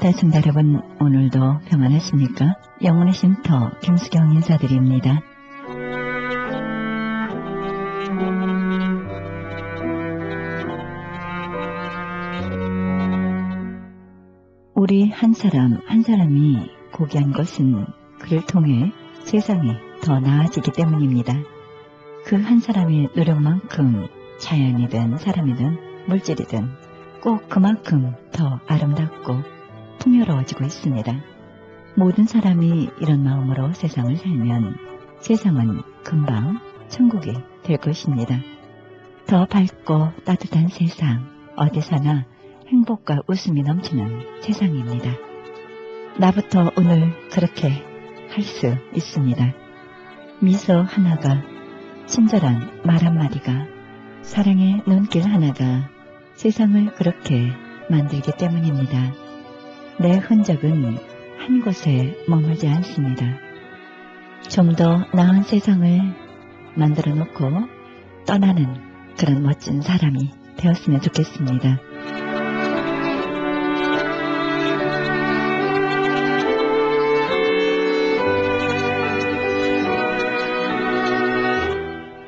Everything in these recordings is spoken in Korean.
사랑하는 대청자 여러분, 오늘도 평안하십니까? 영혼의 쉼터 김수경 인사드립니다. 우리 한 사람 한 사람이 고귀한 것은 그를 통해 세상이 더 나아지기 때문입니다. 그 한 사람의 노력만큼 자연이든 사람이든 물질이든 꼭 그만큼 더 아름답고 풍요로워지고 있습니다. 모든 사람이 이런 마음으로 세상을 살면 세상은 금방 천국이 될 것입니다. 더 밝고 따뜻한 세상, 어디서나 행복과 웃음이 넘치는 세상입니다. 나부터 오늘 그렇게 할 수 있습니다. 미소 하나가, 친절한 말 한마디가, 사랑의 눈길 하나가 세상을 그렇게 만들기 때문입니다. 내 흔적은 한 곳에 머물지 않습니다. 좀 더 나은 세상을 만들어 놓고 떠나는 그런 멋진 사람이 되었으면 좋겠습니다.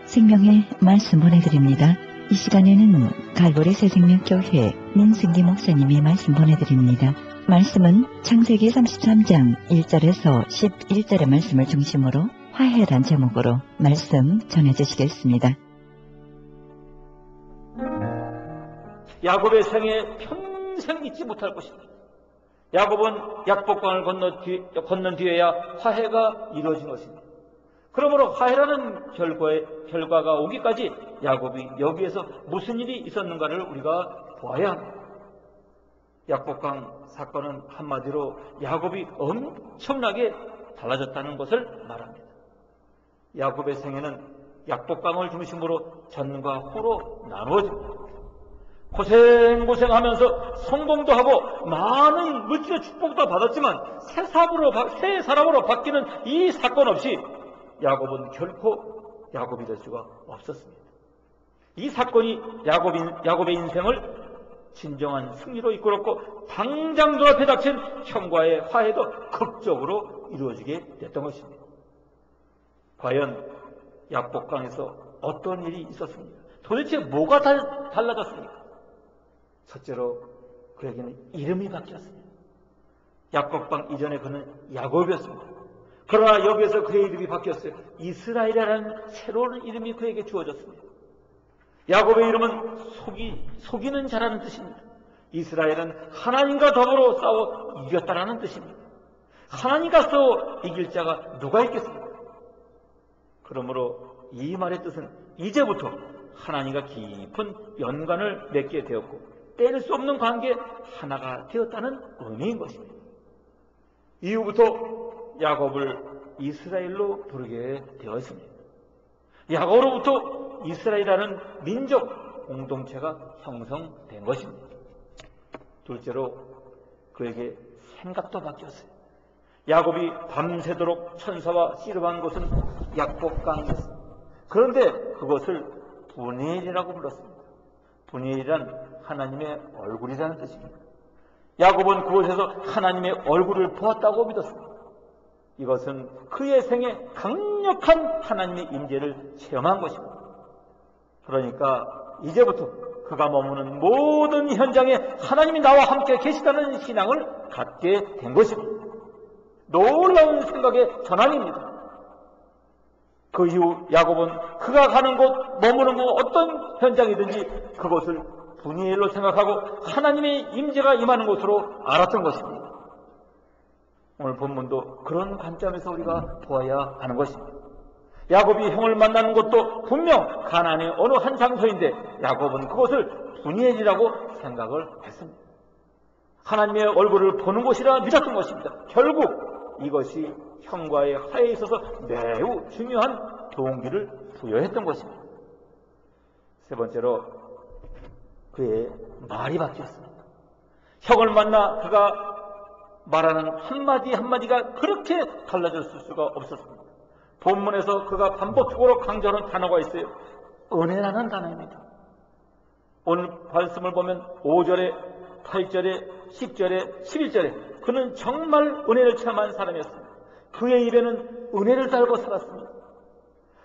생명의 말씀 보내드립니다. 이 시간에는 갈보리 새생명교회 민승기 목사님이 말씀 보내드립니다. 말씀은 창세기 33장 1절에서 11절의 말씀을 중심으로 화해란 제목으로 말씀 전해주시겠습니다. 야곱의 생에 평생 잊지 못할 것입니다. 야곱은 약복강을 건넌 뒤에야 화해가 이루어진 것입니다. 그러므로 화해라는 결과가 오기까지 야곱이 여기에서 무슨 일이 있었는가를 우리가 보아야 합니다. 약복강 사건은 한마디로 야곱이 엄청나게 달라졌다는 것을 말합니다. 야곱의 생애는 약복강을 중심으로 전과 후로 나누어집니다. 고생하면서 성공도 하고 많은 물질의 축복도 받았지만 새 사람으로 바뀌는 이 사건 없이 야곱은 결코 야곱이 될 수가 없었습니다. 이 사건이 야곱의 인생을 진정한 승리로 이끌었고 당장 눈앞에 닥친 형과의 화해도 극적으로 이루어지게 됐던 것입니다. 과연 약복강에서 어떤 일이 있었습니까? 도대체 뭐가 달라졌습니까? 첫째로 그에게는 이름이 바뀌었습니다. 약복강 이전에 그는 야곱이었습니다. 그러나 여기에서 그의 이름이 바뀌었어요. 이스라엘이라는 새로운 이름이 그에게 주어졌습니다. 야곱의 이름은 속이는 자라는 뜻입니다. 이스라엘은 하나님과 더불어 싸워 이겼다라는 뜻입니다. 하나님과 싸워 이길 자가 누가 있겠습니까? 그러므로 이 말의 뜻은 이제부터 하나님과 깊은 연관을 맺게 되었고 뗄 수 없는 관계 하나가 되었다는 의미인 것입니다. 이후부터 야곱을 이스라엘로 부르게 되었습니다. 야곱으로부터 이스라엘이라는 민족 공동체가 형성된 것입니다. 둘째로 그에게 생각도 바뀌었어요. 야곱이 밤새도록 천사와 씨름한 곳은 약복강이었습니다. 그런데 그것을 분이엘이라고 불렀습니다. 분이엘이란 하나님의 얼굴이라는 뜻입니다. 야곱은 그곳에서 하나님의 얼굴을 보았다고 믿었습니다. 이것은 그의 생에 강력한 하나님의 임재를 체험한 것입니다. 그러니까 이제부터 그가 머무는 모든 현장에 하나님이 나와 함께 계시다는 신앙을 갖게 된 것입니다. 놀라운 생각의 전환입니다. 그 이후 야곱은 그가 가는 곳, 머무는 곳 어떤 현장이든지 그것을 분이엘로 생각하고 하나님의 임재가 임하는 곳으로 알았던 것입니다. 오늘 본문도 그런 관점에서 우리가 보아야 하는 것입니다. 야곱이 형을 만나는 곳도 분명 가나안의 어느 한 장소인데 야곱은 그것을 분이엘이라고 생각을 했습니다. 하나님의 얼굴을 보는 곳이라 믿었던 것입니다. 결국 이것이 형과의 화해에 있어서 매우 중요한 동기를 부여했던 것입니다. 세 번째로 그의 말이 바뀌었습니다. 형을 만나 그가 말하는 한마디 한마디가 그렇게 달라졌을 수가 없었습니다. 본문에서 그가 반복적으로 강조하는 단어가 있어요. 은혜라는 단어입니다. 오늘 말씀을 보면 5절에 8절에 10절에 11절에 그는 정말 은혜를 체험한 사람이었습니다. 그의 입에는 은혜를 달고 살았습니다.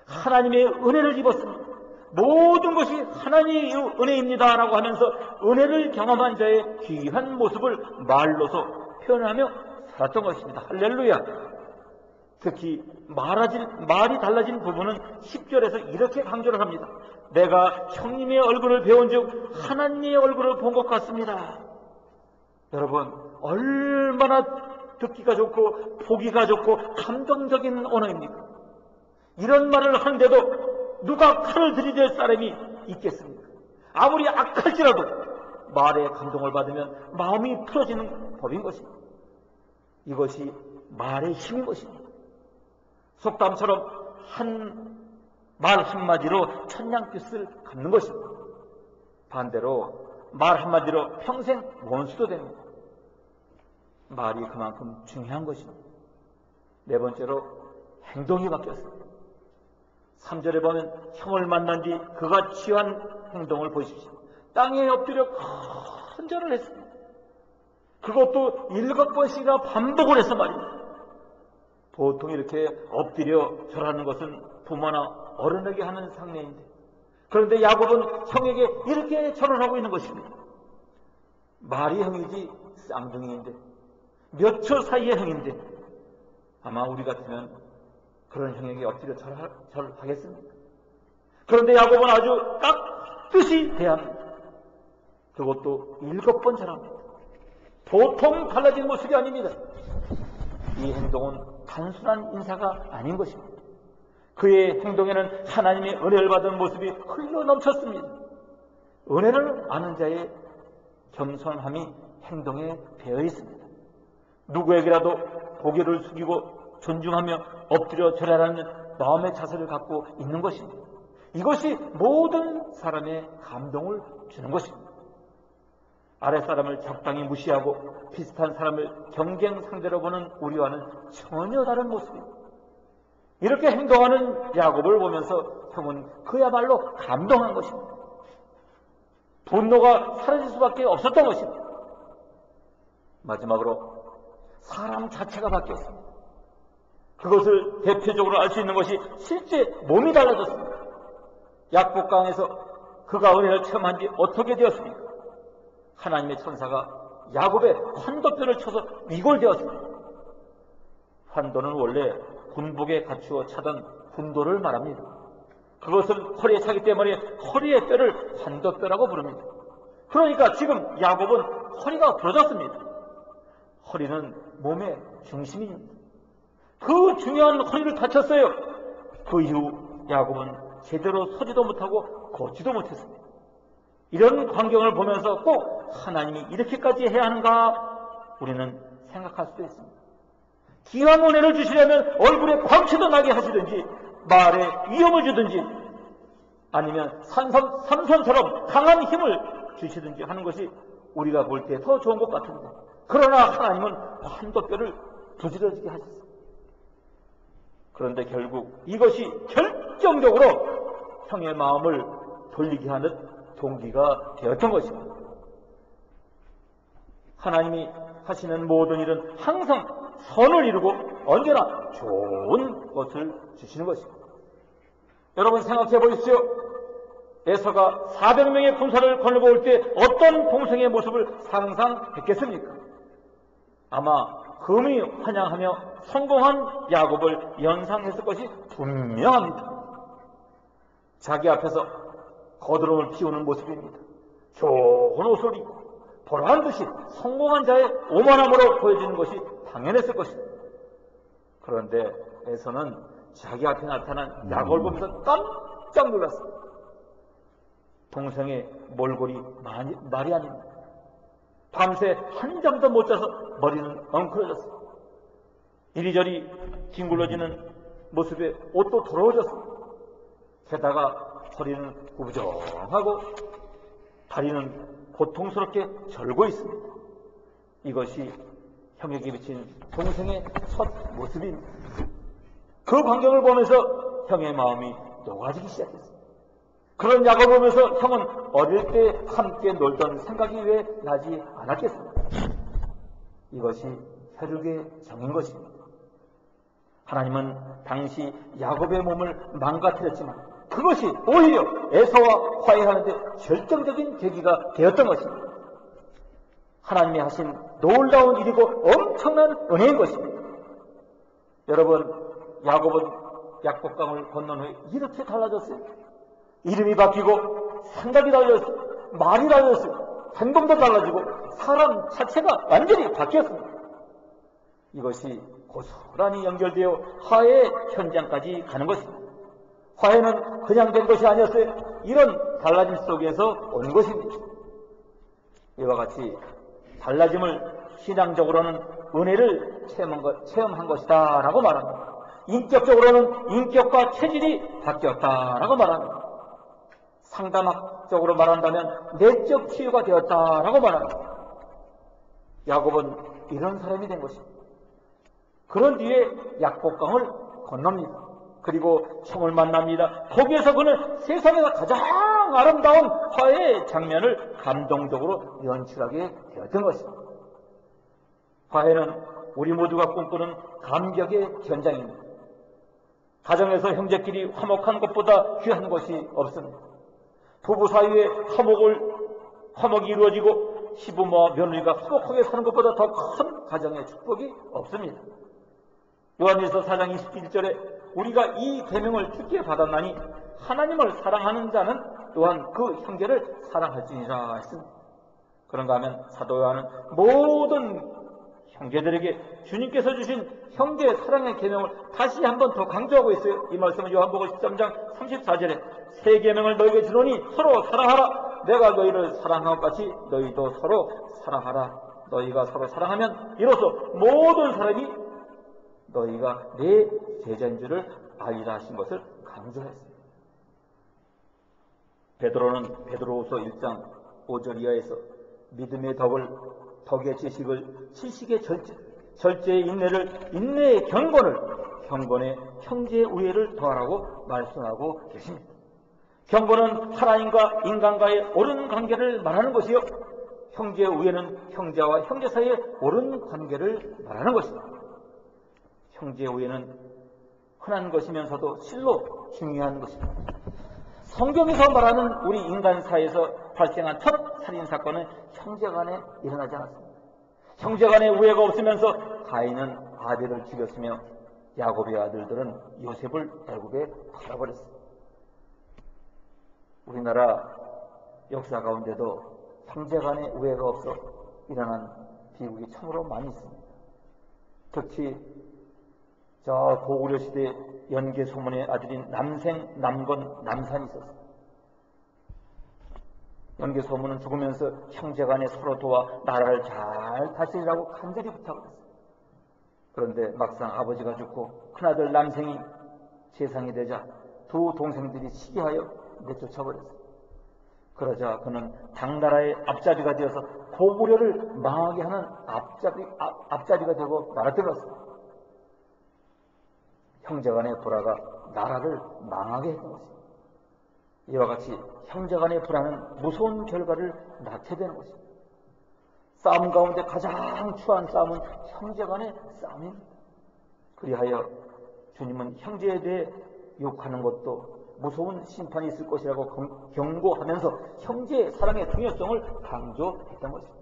하나님의 은혜를 입었습니다. 모든 것이 하나님의 은혜입니다 라고 하면서 은혜를 경험한 자의 귀한 모습을 말로서 표현하며 살았던 것입니다. 할렐루야. 특히 말이 달라진 부분은 10절에서 이렇게 강조를 합니다. 내가 형님의 얼굴을 배운 즉 하나님의 얼굴을 본 것 같습니다. 여러분, 얼마나 듣기가 좋고 보기가 좋고 감동적인 언어입니까? 이런 말을 하는데도 누가 칼을 들이댈 사람이 있겠습니까? 아무리 악할지라도 말에 감동을 받으면 마음이 풀어지는 법인 것입니다. 이것이 말의 힘인 것입니다. 속담처럼 말 한마디로 천냥빚을 갚는 것입니다. 반대로 말 한마디로 평생 원수도 됩니다. 말이 그만큼 중요한 것입니다. 네 번째로 행동이 바뀌었습니다. 3절에 보면 형을 만난 뒤 그가 취한 행동을 보십시오. 땅에 엎드려 큰절을 했습니다. 그것도 7번씩이나 반복을 해서 말입니다. 보통 이렇게 엎드려 절하는 것은 부모나 어른에게 하는 상례인데, 그런데 야곱은 형에게 이렇게 절을 하고 있는 것입니다. 말이 형이지 쌍둥이인데, 몇 초 사이의 형인데 아마 우리 같으면 그런 형에게 엎드려 절하겠습니까? 그런데 야곱은 아주 깍듯이 대합니다. 그것도 7번 절합니다. 보통 달라진 모습이 아닙니다. 이 행동은 단순한 인사가 아닌 것입니다. 그의 행동에는 하나님의 은혜를 받은 모습이 흘러 넘쳤습니다. 은혜를 아는 자의 겸손함이 행동에 배어 있습니다. 누구에게라도 고개를 숙이고 존중하며 엎드려 절하라는 마음의 자세를 갖고 있는 것입니다. 이것이 모든 사람의 감동을 주는 것입니다. 아랫사람을 적당히 무시하고 비슷한 사람을 경쟁 상대로 보는 우리와는 전혀 다른 모습입니다. 이렇게 행동하는 야곱을 보면서 형은 그야말로 감동한 것입니다. 분노가 사라질 수밖에 없었던 것입니다. 마지막으로 사람 자체가 바뀌었습니다. 그것을 대표적으로 알 수 있는 것이 실제 몸이 달라졌습니다. 약복강에서 그가 은혜를 체험한 뒤 어떻게 되었습니까? 하나님의 천사가 야곱의 환도뼈를 쳐서 위골되었습니다. 환도는 원래 군복에 갖추어 차던 군도를 말합니다. 그것은 허리에 차기 때문에 허리의 뼈를 환도뼈라고 부릅니다. 그러니까 지금 야곱은 허리가 부러졌습니다. 허리는 몸의 중심입니다. 그 중요한 허리를 다쳤어요. 그 이후 야곱은 제대로 서지도 못하고 걷지도 못했습니다. 이런 광경을 보면서 꼭 하나님이 이렇게까지 해야 하는가 우리는 생각할 수도 있습니다. 기왕 은혜를 주시려면 얼굴에 광채도 나게 하시든지 말에 위험을 주든지 아니면 삼손처럼 강한 힘을 주시든지 하는 것이 우리가 볼 때 더 좋은 것 같습니다. 그러나 하나님은 환도뼈를 부지러지게 하셨습니다. 그런데 결국 이것이 결정적으로 형의 마음을 돌리게 하는 동기가 되었던 것입니다. 하나님이 하시는 모든 일은 항상 선을 이루고 언제나 좋은 것을 주시는 것입니다. 여러분 생각해 보십시오. 에서가 400명의 군사를 거느고 올 때 어떤 동생의 모습을 상상했겠습니까? 아마 금이 환영하며 성공한 야곱을 연상했을 것이 분명합니다. 자기 앞에서 거드름을 피우는 모습입니다. 좋은 옷을 입고 보란듯이 성공한 자의 오만함으로 보여지는 것이 당연했을 것입니다. 그런데 에서는 자기 앞에 나타난 야곱을 보면서 깜짝 놀랐습니다. 동생의 몰골이 말이 아닙니다. 밤새 한 잠도 못 자서 머리는 엉클어졌습니다. 이리저리 뒹굴러지는 모습에 옷도 더러워졌습니다. 게다가 허리는 구부정하고 다리는 고통스럽게 절고 있습니다. 이것이 형에게 비친 동생의 첫 모습입니다. 그 광경을 보면서 형의 마음이 녹아지기 시작했습니다. 그런 야곱을 보면서 형은 어릴 때 함께 놀던 생각이 왜 나지 않았겠습니까? 이것이 혈육의 정인 것입니다. 하나님은 당시 야곱의 몸을 망가뜨렸지만 그것이 오히려 에서와 화해하는 데 결정적인 계기가 되었던 것입니다. 하나님이 하신 놀라운 일이고 엄청난 은혜인 것입니다. 여러분, 야곱은 약복강을 건넌 후에 이렇게 달라졌어요. 이름이 바뀌고 생각이 달라졌어요. 말이 달라졌어요. 행동도 달라지고 사람 자체가 완전히 바뀌었습니다. 이것이 고스란히 연결되어 화해의 현장까지 가는 것입니다. 화해는 그냥 된 것이 아니었어요. 이런 달라짐 속에서 온 것입니다. 이와 같이 달라짐을 신앙적으로는 은혜를 체험한 것이다 라고 말합니다. 인격적으로는 인격과 체질이 바뀌었다 라고 말합니다. 상담학적으로 말한다면 내적 치유가 되었다 라고 말합니다. 야곱은 이런 사람이 된 것입니다. 그런 뒤에 약복강을 건넙니다. 그리고 형을 만납니다. 거기에서 그는 세상에서 가장 아름다운 화해의 장면을 감동적으로 연출하게 되었던 것입니다. 화해는 우리 모두가 꿈꾸는 감격의 현장입니다. 가정에서 형제끼리 화목한 것보다 귀한 것이 없습니다. 부부 사이에 화목이 이루어지고 시부모와 며느리가 화목하게 사는 것보다 더 큰 가정의 축복이 없습니다. 요한일서 4장 21절에 우리가 이 계명을 주께 받았나니 하나님을 사랑하는 자는 또한 그 형제를 사랑할지니라 했습니다. 그런가 하면 사도 요한은 모든 형제들에게 주님께서 주신 형제 사랑의 계명을 다시 한번 더 강조하고 있어요. 이 말씀은 요한복음 13장 34절에 새 계명을 너희에게 주노니 서로 사랑하라. 내가 너희를 사랑한 것 같이 너희도 서로 사랑하라. 너희가 서로 사랑하면 이로써 모든 사람이 너희가 내 제자인 줄을 알리라 하신 것을 강조했습니다. 베드로는 베드로후서 1장 5절 이하에서 믿음의 덕의 지식의 절제의 인내를, 인내의 경건의 형제의 우애를 더하라고 말씀하고 계십니다. 경건은 하나님과 인간과의 옳은 관계를 말하는 것이요, 형제의 우애는 형제와 형제 사이의 옳은 관계를 말하는 것입니다. 형제의 우애는 흔한 것이면서도 실로 중요한 것입니다. 성경에서 말하는 우리 인간 사이에서 발생한 첫 살인사건은 형제간에 일어나지 않았습니다. 형제간의 우애가 없으면서 가인은 아벨을 죽였으며 야곱의 아들들은 요셉을 애굽에 팔아버렸습니다. 우리나라 역사 가운데도 형제간의 우애가 없어 일어난 비극이 참으로 많이 있습니다. 특히 저 고구려 시대 연개 소문의 아들인 남생, 남건, 남산이 있었습니다. 연개 소문은 죽으면서 형제간에 서로 도와 나라를 잘 다스리라고 간절히 부탁을 했습니다. 그런데 막상 아버지가 죽고 큰아들 남생이 재상이 되자 두 동생들이 시기하여 내쫓아버렸습니다. 그러자 그는 당나라의 앞잡이가 되어서 고구려를 망하게 하는 앞잡이가 되고 말아들었습니다. 형제간의 불화가 나라를 망하게 했던 것입니다. 이와 같이 형제간의 불화는 무서운 결과를 낳게 되는 것입니다. 싸움 가운데 가장 추한 싸움은 형제간의 싸움입니다. 그리하여 주님은 형제에 대해 욕하는 것도 무서운 심판이 있을 것이라고 경고하면서 형제의 사랑의 중요성을 강조했던 것입니다.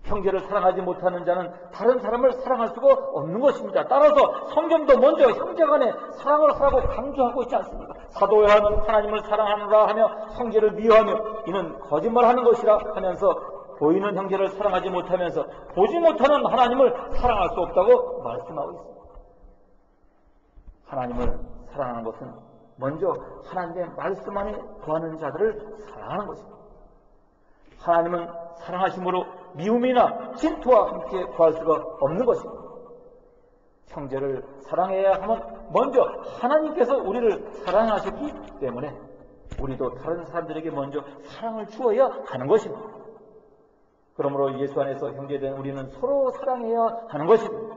형제를 사랑하지 못하는 자는 다른 사람을 사랑할 수가 없는 것입니다. 따라서 성경도 먼저 형제간에 사랑을 하라고 강조하고 있지 않습니까? 사도 요한은 하나님을 사랑하노라 하며 형제를 미워하며 이는 거짓말하는 것이라 하면서 보이는 형제를 사랑하지 못하면서 보지 못하는 하나님을 사랑할 수 없다고 말씀하고 있습니다. 하나님을 사랑하는 것은 먼저 하나님의 말씀 안에 거하는 자들을 사랑하는 것입니다. 하나님은 사랑하심으로 미움이나 질투와 함께 구할 수가 없는 것입니다. 형제를 사랑해야 하면 먼저 하나님께서 우리를 사랑하셨기 때문에 우리도 다른 사람들에게 먼저 사랑을 주어야 하는 것입니다. 그러므로 예수 안에서 형제된 우리는 서로 사랑해야 하는 것입니다.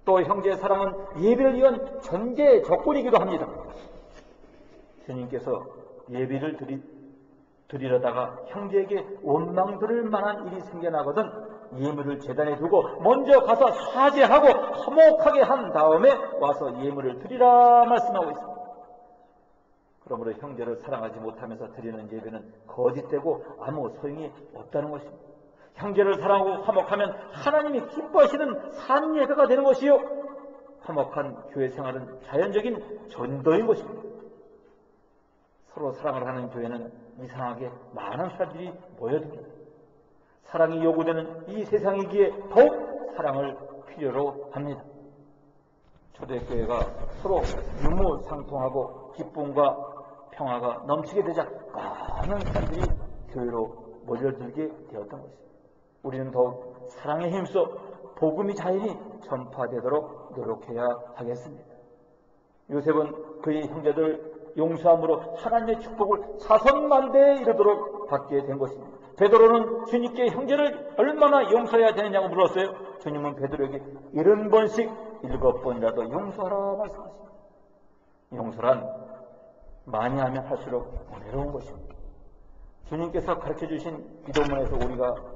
또 형제의 사랑은 예배를 위한 전제 조건이기도 합니다. 주님께서 예비를 드리려다가 형제에게 원망 들을 만한 일이 생겨나거든 예물을 제단에 두고 먼저 가서 사죄하고 화목하게 한 다음에 와서 예물을 드리라 말씀하고 있습니다. 그러므로 형제를 사랑하지 못하면서 드리는 예배는 거짓되고 아무 소용이 없다는 것입니다. 형제를 사랑하고 화목하면 하나님이 기뻐하시는 산 예배가 되는 것이요, 화목한 교회 생활은 자연적인 전도인 것입니다. 서로 사랑을 하는 교회는 이상하게 많은 사람들이 모여듭니다. 사랑이 요구되는 이 세상이기에 더욱 사랑을 필요로 합니다. 초대교회가 서로 유무상통하고 기쁨과 평화가 넘치게 되자 많은 사람들이 교회로 몰려들게 되었던 것입니다. 우리는 더욱 사랑에 힘써 복음이 자연히 전파되도록 노력해야 하겠습니다. 요셉은 그의 형제들 용서함으로 하나님의 축복을 사선만대에 이르도록 받게 된 것입니다. 베드로는 주님께 형제를 얼마나 용서해야 되느냐고 물었어요. 주님은 베드로에게 70번씩 7번이라도 용서하라 말씀하십니다. 용서란 많이 하면 할수록 은혜로운 것입니다. 주님께서 가르쳐주신 기도문에서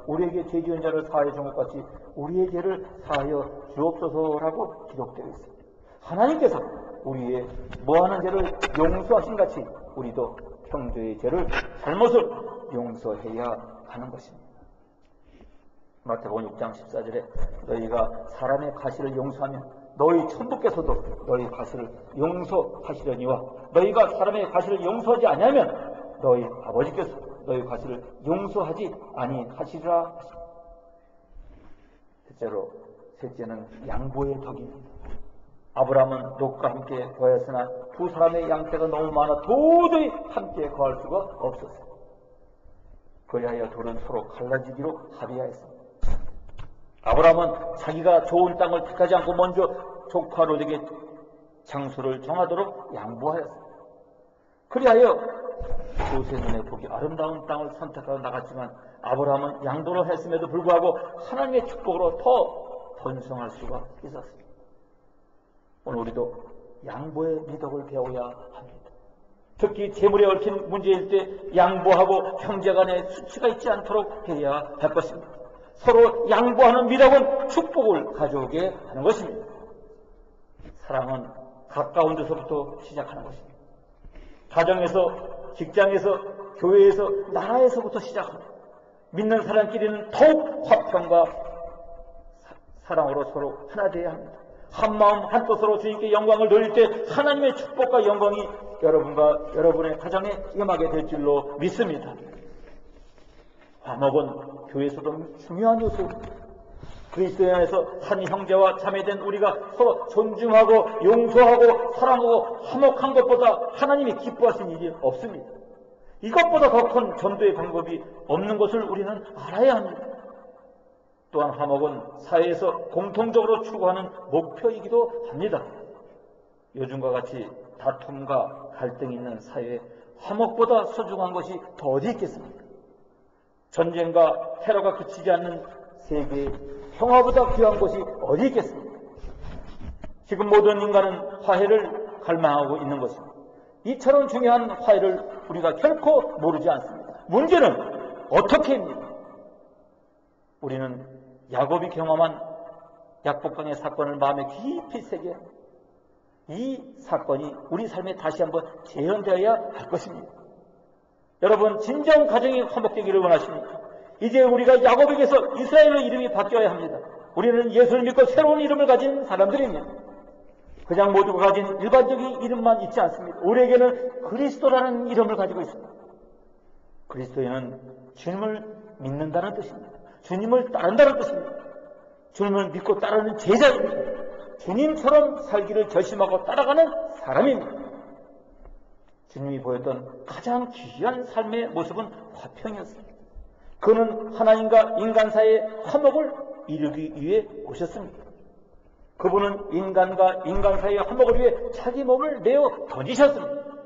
우리에게 죄 지은 자를 사하여 준 것 같이 우리의 죄를 사하여 주옵소서라고 기록되어 있습니다. 하나님께서 우리의 뭐하는 죄를 용서하신 같이 우리도 형제의 죄를, 잘못을 용서해야 하는 것입니다. 마태복음 6장 14절에 너희가 사람의 과실을 용서하면 너희 천부께서도 너희 과실을 용서하시려니와 너희가 사람의 과실을 용서하지 아니하면 너희 아버지께서 너희 과실을 용서하지 아니하시리라 하십니다. 셋째는 양보의 덕입니다. 아브라함은 롯과 함께 거하였으나 두 사람의 양떼가 너무 많아 도저히 함께 거할 수가 없었어요. 그리하여 둘은 서로 갈라지기로 합의하였습니다. 아브라함은 자기가 좋은 땅을 택하지 않고 먼저 조카 롯에게 장소를 정하도록 양보하였습니다. 그리하여 롯의 눈에 보기 아름다운 땅을 선택하러 나갔지만 아브라함은 양보를 했음에도 불구하고 하나님의 축복으로 더 번성할 수가 있었습니다. 오늘 우리도 양보의 미덕을 배워야 합니다. 특히 재물에 얽힌 문제일 때 양보하고 형제 간에 수치가 있지 않도록 해야 할 것입니다. 서로 양보하는 미덕은 축복을 가져오게 하는 것입니다. 사랑은 가까운 데서부터 시작하는 것입니다. 가정에서, 직장에서, 교회에서, 나라에서부터 시작합니다. 믿는 사람끼리는 더욱 화평과 사랑으로 서로 하나 되어야 합니다. 한마음 한뜻으로 주님께 영광을 돌릴 때 하나님의 축복과 영광이 여러분과 여러분의 가정에 임하게 될 줄로 믿습니다. 화목은 교회에서도 중요한 요소입니다. 그리스도 안에서 한 형제와 자매된 우리가 서로 존중하고 용서하고 사랑하고 화목한 것보다 하나님이 기뻐하신 일이 없습니다. 이것보다 더 큰 전도의 방법이 없는 것을 우리는 알아야 합니다. 또한 화목은 사회에서 공통적으로 추구하는 목표이기도 합니다. 요즘과 같이 다툼과 갈등이 있는 사회에 화목보다 소중한 것이 더 어디 있겠습니까? 전쟁과 테러가 그치지 않는 세계에 평화보다 귀한 것이 어디 있겠습니까? 지금 모든 인간은 화해를 갈망하고 있는 것입니다. 이처럼 중요한 화해를 우리가 결코 모르지 않습니다. 문제는 어떻게 합니까? 우리는 야곱이 경험한 약복강의 사건을 마음에 깊이 새겨 이 사건이 우리 삶에 다시 한번 재현되어야 할 것입니다. 여러분, 진정 가정이 화목되기를 원하십니까? 이제 우리가 야곱에게서 이스라엘의 이름이 바뀌어야 합니다. 우리는 예수를 믿고 새로운 이름을 가진 사람들입니다. 그냥 모두가 가진 일반적인 이름만 있지 않습니다. 우리에게는 그리스도라는 이름을 가지고 있습니다. 그리스도에는 주님을 믿는다는 뜻입니다. 주님을 따른다는 뜻입니다. 주님을 믿고 따르는 제자입니다. 주님처럼 살기를 결심하고 따라가는 사람입니다. 주님이 보였던 가장 귀한 삶의 모습은 화평이었습니다. 그는 하나님과 인간 사이의 화목을 이루기 위해 오셨습니다. 그분은 인간과 인간 사이의 화목을 위해 자기 몸을 내어 던지셨습니다.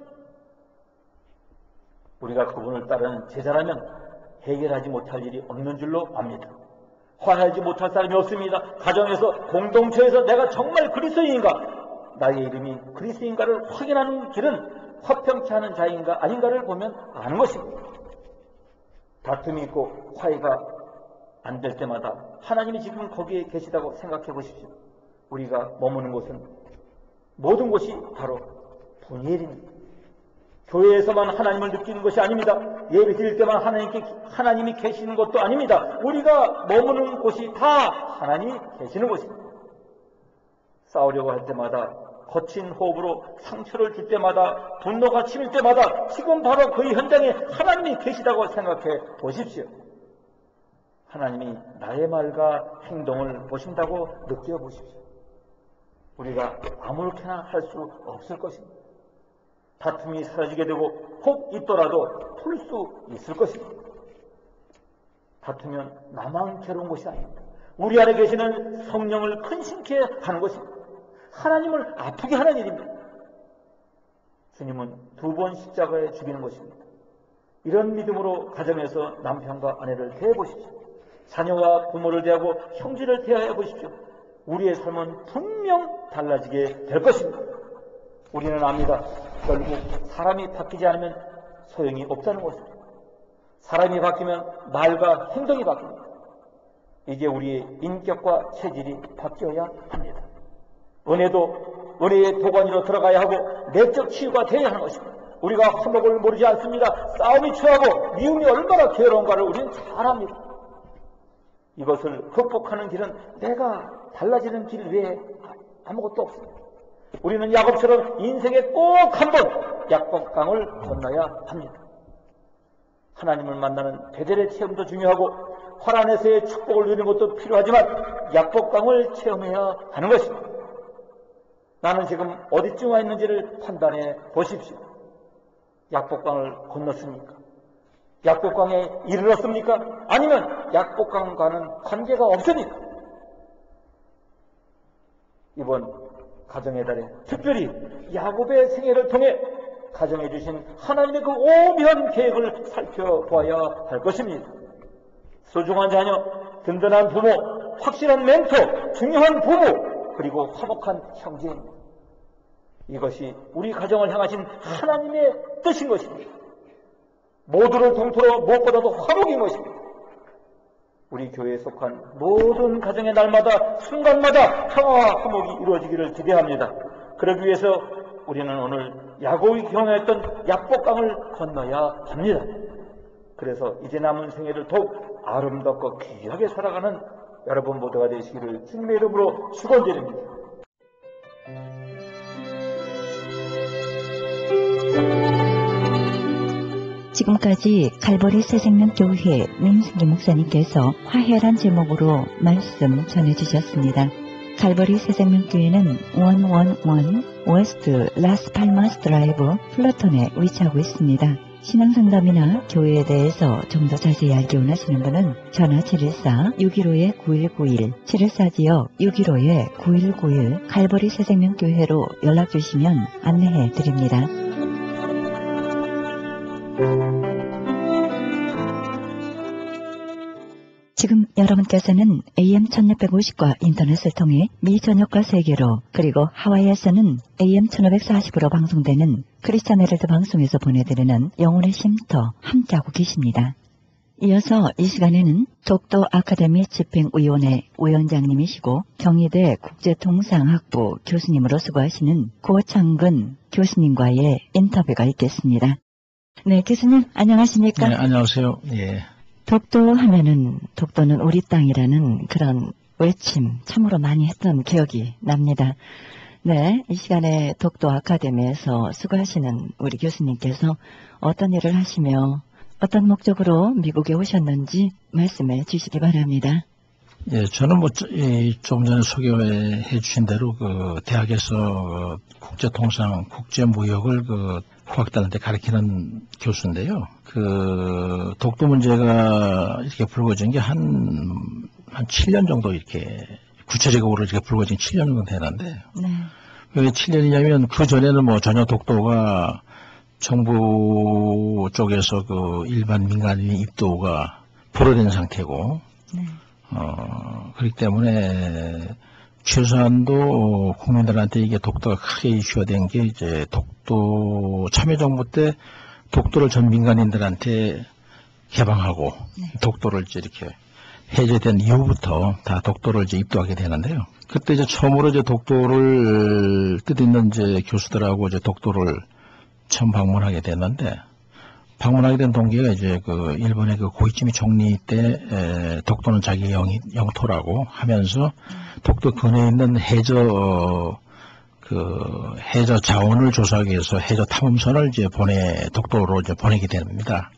우리가 그분을 따르는 제자라면 해결하지 못할 일이 없는 줄로 압니다. 화해하지 못할 사람이 없습니다. 가정에서, 공동체에서 내가 정말 그리스도인인가, 나의 이름이 그리스도인가를 확인하는 길은 화평케 하는 자인가 아닌가를 보면 아는 것입니다. 다툼이 있고 화해가 안 될 때마다 하나님이 지금 거기에 계시다고 생각해 보십시오. 우리가 머무는 곳은 모든 곳이 바로 분이엘입니다. 교회에서만 하나님을 느끼는 것이 아닙니다. 예배 드릴 때만 하나님이 계시는 것도 아닙니다. 우리가 머무는 곳이 다 하나님이 계시는 곳입니다. 싸우려고 할 때마다, 거친 호흡으로 상처를 줄 때마다, 분노가 치밀 때마다 지금 바로 그 현장에 하나님이 계시다고 생각해 보십시오. 하나님이 나의 말과 행동을 보신다고 느껴보십시오. 우리가 아무렇게나 할 수 없을 것입니다. 다툼이 사라지게 되고 혹 있더라도 풀 수 있을 것입니다. 다투면 나만 괴로운 것이 아닙니다. 우리 안에 계시는 성령을 근심케 하는 것입니다. 하나님을 아프게 하는 일입니다. 주님은 2번 십자가에 죽이는 것입니다. 이런 믿음으로 가정에서 남편과 아내를 대해보십시오. 자녀와 부모를 대하고 형제를 대하여 보십시오. 우리의 삶은 분명 달라지게 될 것입니다. 우리는 압니다. 결국 사람이 바뀌지 않으면 소용이 없다는 것입니다. 사람이 바뀌면 말과 행동이 바뀝니다. 이제 우리의 인격과 체질이 바뀌어야 합니다. 은혜의 도가니로 들어가야 하고 내적 치유가 되어야 하는 것입니다. 우리가 화목을 모르지 않습니다. 싸움이 처하고 미움이 얼마나 괴로운가를 우리는 잘 압니다. 이것을 극복하는 길은 내가 달라지는 길 외에 아무것도 없습니다. 우리는 야곱처럼 인생에 꼭 한 번 약복강을 건너야 합니다. 하나님을 만나는 베델의 체험도 중요하고 화란에서의 축복을 누리는 것도 필요하지만 약복강을 체험해야 하는 것입니다. 나는 지금 어디쯤 와 있는지를 판단해 보십시오. 약복강을 건넜습니까? 약복강에 이르렀습니까? 아니면 약복강과는 관계가 없습니까? 이번 가정의 달에 특별히 야곱의 생애를 통해 가정해 주신 하나님의 그 오묘한 계획을 살펴보아야 할 것입니다. 소중한 자녀, 든든한 부모, 확실한 멘토, 중요한 부부, 그리고 화목한 형제입니다. 이것이 우리 가정을 향하신 하나님의 뜻인 것입니다. 모두를 통틀어 무엇보다도 화목인 것입니다. 우리 교회에 속한 모든 가정의 날마다 순간마다 평화와 화목이 이루어지기를 기대합니다. 그러기 위해서 우리는 오늘 야곱이 경험했던 약복강을 건너야 합니다. 그래서 이제 남은 생애를 더욱 아름답고 귀하게 살아가는 여러분 모두가 되시기를 주님의 이름으로 축원드립니다. 지금까지 갈보리 새생명교회 민승기 목사님께서 화해란 제목으로 말씀 전해주셨습니다. 갈보리 새생명교회는 111 웨스트 라스팔마스 드라이브 플러톤에 위치하고 있습니다. 신앙상담이나 교회에 대해서 좀 더 자세히 알기 원하시는 분은 전화 714-615-9191, 714지역 615-9191 갈보리 새생명교회로 연락주시면 안내해 드립니다. 지금 여러분께서는 AM 1650과 인터넷을 통해 미 전역과 세계로, 그리고 하와이에서는 AM 1540으로 방송되는 크리스찬 헤럴드 방송에서 보내드리는 영혼의 쉼터 함께하고 계십니다. 이어서 이 시간에는 독도 아카데미 집행위원회 위원장님이시고 경희대 국제통상학부 교수님으로 수고하시는 고창근 교수님과의 인터뷰가 있겠습니다. 네, 교수님 안녕하십니까? 네, 안녕하세요. 예. 독도 하면은 독도는 우리 땅이라는 그런 외침 참으로 많이 했던 기억이 납니다. 네, 이 시간에 독도 아카데미에서 수고하시는 우리 교수님께서 어떤 일을 하시며 어떤 목적으로 미국에 오셨는지 말씀해 주시기 바랍니다. 예, 저는 조금 전에 소개해 주신 대로 대학에서 국제통상, 국제무역을 후학들한테 가르치는 교수인데요. 독도 문제가 이렇게 불거진 게 한 7년 정도 이렇게, 구체적으로 이렇게 불거진 7년 정도 되는데. 네. 왜 7년이냐면 그 전에는 전혀 독도가 정부 쪽에서 일반 민간인 입도가 불허된 상태고, 네. 그렇기 때문에 최소한도 국민들한테 이게 독도가 크게 이슈가 된 게 이제 독도 참여정부 때 독도를 전 민간인들한테 개방하고 독도를 이제 이렇게 해제된 이후부터 다 독도를 이제 입도하게 되는데요. 그때 이제 처음으로 이제 독도를 뜻있는 이제 교수들하고 이제 독도를 처음 방문하게 됐는데, 방문하게 된 동기가 이제 그 일본의 그 고이치미 총리 때 독도는 자기 영토라고 하면서 독도 근해에 있는 해저 자원을 조사하기 위해서 해저 탐험선을 이제 독도로 이제 보내게 됩니다.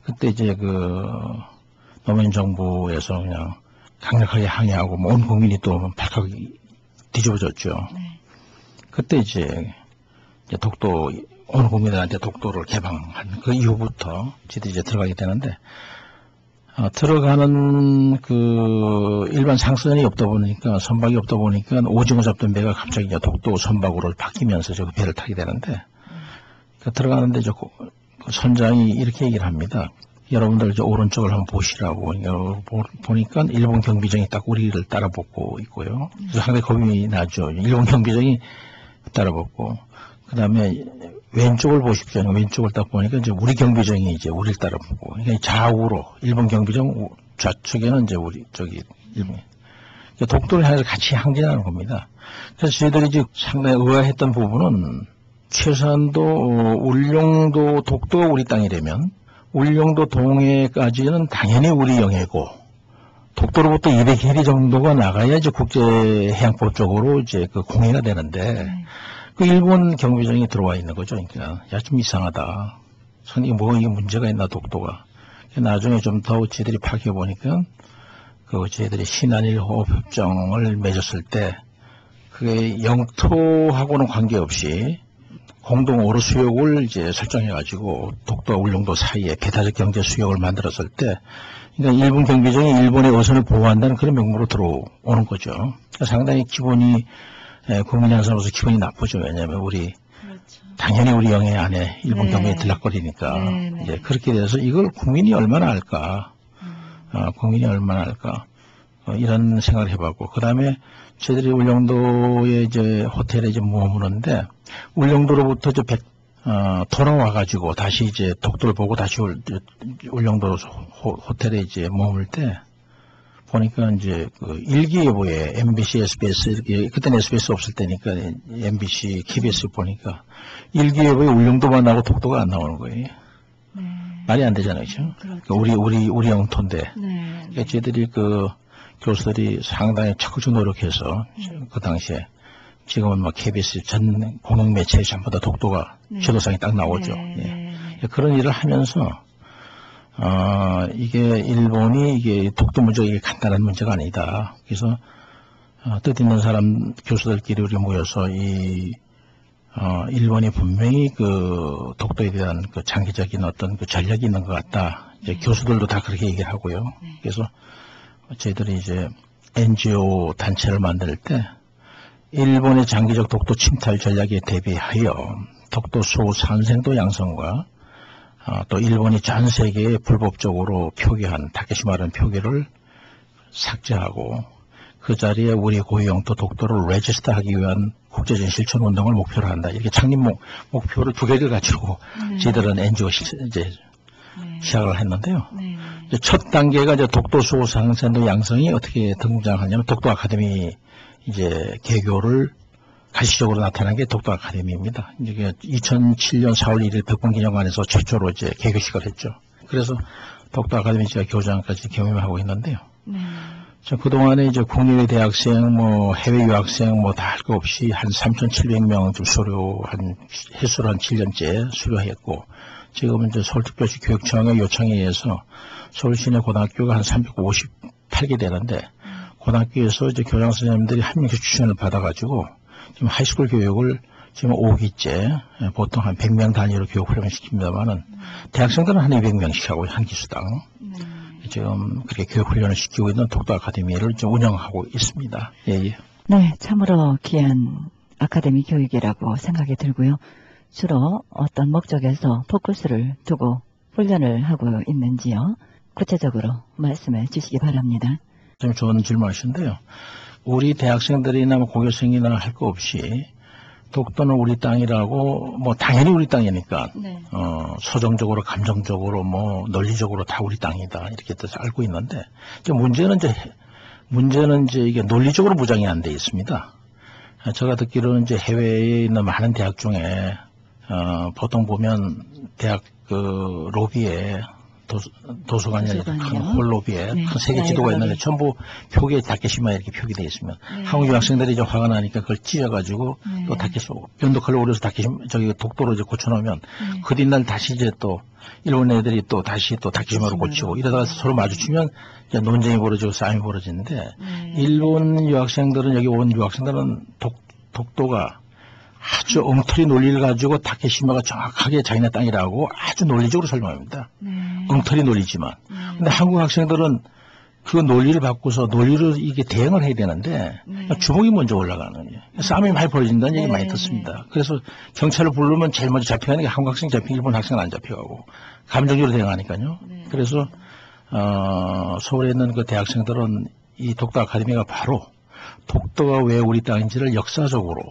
그때 이제 그 노무현 정부에서 그냥 강력하게 항의하고 뭐 온 국민이 또 발칵 뒤집어졌죠. 그때 이제 독도 온 국민들한테 독도를 개방한 그 이후부터 저희들이 이제 들어가게 되는데, 들어가는 그 일반 상선이 없다 보니까, 선박이 없다 보니까 오징어 잡던 배가 갑자기 이제 독도 선박으로 바뀌면서 저 배를 타게 되는데, 들어가는데 그 선장이 이렇게 얘기를 합니다. 여러분들 이제 오른쪽을 한번 보시라고. 보니까 일본 경비정이 딱 우리를 따라붙고 있고요. 상당히 겁이 나죠. 일본 경비정이 따라붙고, 그 다음에 왼쪽을 보십시오. 왼쪽을 딱 보니까 이제 우리 경비정이 이제 우리를 따라붙고, 그러니까 좌우로 일본 경비정 좌측에는 이제 일본. 독도를 향해서 같이 항진하는 겁니다. 그래서 저희들이 이제 상당히 의아했던 부분은, 최소한도 울릉도 독도가 우리 땅이라면 울릉도 동해까지는 당연히 우리 영해고, 독도로부터 200해리 정도가 나가야 이제 국제해양법 쪽으로 이제 그 공해가 되는데, 그 일본 경비정이 들어와 있는 거죠. 그러니까, 야, 좀 이상하다. 이게 문제가 있나, 독도가. 나중에 좀 더 저희들이 파악해보니까, 저희들이 신한일 호흡협정을 맺었을 때, 그게 영토하고는 관계없이, 공동 오로 수역을 이제 설정해가지고 독도와 울릉도 사이에 배타적 경제 수역을 만들었을 때, 그러니까 일본 경비정이 일본의 어선을 보호한다는 그런 명목으로 들어오는 거죠. 그러니까 상당히 기본이, 국민 양성으로서 기분이 나쁘죠. 왜냐하면 당연히 우리 영해 안에 일본 경비에 들락거리니까. 이제 그렇게 돼서 이걸 국민이 얼마나 알까. 국민이 얼마나 알까. 이런 생각을 해봤고. 그 다음에 저희들이 울릉도에 이제 호텔에 이제 머무는데, 울릉도로부터 이제 돌아와가지고 다시 이제 독도를 보고 다시 울릉도 호텔에 이제 머물 때, 보니까 이제 그 일기예보에 MBC, SBS, 그때는 SBS 없을 때니까 MBC, KBS 보니까 일기예보에 울릉도만 나오고 독도가 안 나오는 거예요. 말이 안 되잖아요. 그렇죠? 그러니까 우리 영토인데. 그러니까 저희들이 그 교수들이 상당히 적극적 노력해서 그 당시에, 지금은 뭐 KBS 전 공영매체에 전부 다 독도가 지도상에 딱 나오죠. 그런 일을 하면서, 이게 일본이 이게 독도 문제가 이게 간단한 문제가 아니다. 그래서, 뜻 있는 사람 교수들끼리 우리 모여서 일본이 분명히 그 독도에 대한 그 장기적인 어떤 그 전략이 있는 것 같다. 이제 교수들도 다 그렇게 얘기를 하고요. 그래서 저희들이 이제 NGO 단체를 만들 때, 일본의 장기적 독도 침탈 전략에 대비하여 독도 수 산생도 양성과 또 일본이 전 세계에 불법적으로 표기한 다케시마라는 표기를 삭제하고, 그 자리에 우리 고유 영토 독도를 레지스터하기 위한 국제적인 실천 운동을 목표로 한다. 이렇게 창립 목표를 두 개를 가지고 저희들은 NGO 이제 시작을 했는데요. 이제 첫 단계가 이제 독도 수 산생도 양성이 어떻게 등장하냐면, 독도 아카데미 이제 개교를 가시적으로 나타난 게 독도 아카데미입니다. 이게 2007년 4월 1일 백범기념관에서 최초로 이제 개교식을 했죠. 그래서 독도 아카데미 제가 교장까지 겸임하고 있는데요. 그동안에 이제 국내외 대학생, 뭐 해외 유학생 뭐 다 할 거 없이 한 3,700명 좀 횟수로 한 7년째 수료했고, 지금은 이제 서울특별시 교육청의 요청에 의해서 서울 시내 고등학교가 한 358개 되는데, 고등학교에서 이제 교장 선생님들이 한 명씩 추천을 받아가지고 지금 하이스쿨 교육을 지금 5기째 보통 한 100명 단위로 교육 훈련을 시킵니다만은, 대학생들은 한 200명씩 하고 한 기수당 지금 그렇게 교육 훈련을 시키고 있는 독도 아카데미를 좀 운영하고 있습니다. 예. 네, 참으로 귀한 아카데미 교육이라고 생각이 들고요. 주로 어떤 목적에서 포커스를 두고 훈련을 하고 있는지요? 구체적으로 말씀해 주시기 바랍니다. 좀 좋은 질문이신데요. 우리 대학생들이나 뭐 고교생이나 할 거 없이 독도는 우리 땅이라고 뭐 당연히 우리 땅이니까 네. 서정적으로 감정적으로 뭐 논리적으로 다 우리 땅이다 이렇게 뜻 알고 있는데 이제 문제는 이제 이게 논리적으로 무장이 안 돼 있습니다. 제가 듣기로는 이제 해외에 있는 많은 대학 중에 보통 보면 대학 그 로비에 도서관이 아니라 큰 홀 로비에 네. 큰 세계 지도가 있는데 전부 표기에 다케시마 이렇게 표기되어 있으면 한국 유학생들이 이제 화가 나니까 그걸 찢어가지고 또 다케시마 연도칼로 오려서 다케시마 저기 독도로 이제 고쳐놓으면 그 뒷날 다시 이제 또 일본 애들이 또 다시 또 다케시마로 고치고 이러다가 서로 마주치면 이제 논쟁이 벌어지고 싸움이 벌어지는데 일본 유학생들은 여기 온 유학생들은 독도가 아주 엉터리 논리를 가지고 다케시마가 정확하게 자기네 땅이라고 아주 논리적으로 설명합니다. 엉터리 논리지만. 근데 한국 학생들은 그 논리를 바꾸서 논리로 이게 대응을 해야 되는데 주먹이 먼저 올라가는 거예요. 싸움이 많이 벌어진다는 얘기 많이 듣습니다. 그래서 경찰을 부르면 제일 먼저 잡혀가는 게 한국 학생 잡히고 일본 학생은 안 잡혀가고 감정적으로 대응하니까요. 그래서 서울에 있는 그 대학생들은 이 독도 아카데미가 바로 독도가 왜 우리 땅인지를 역사적으로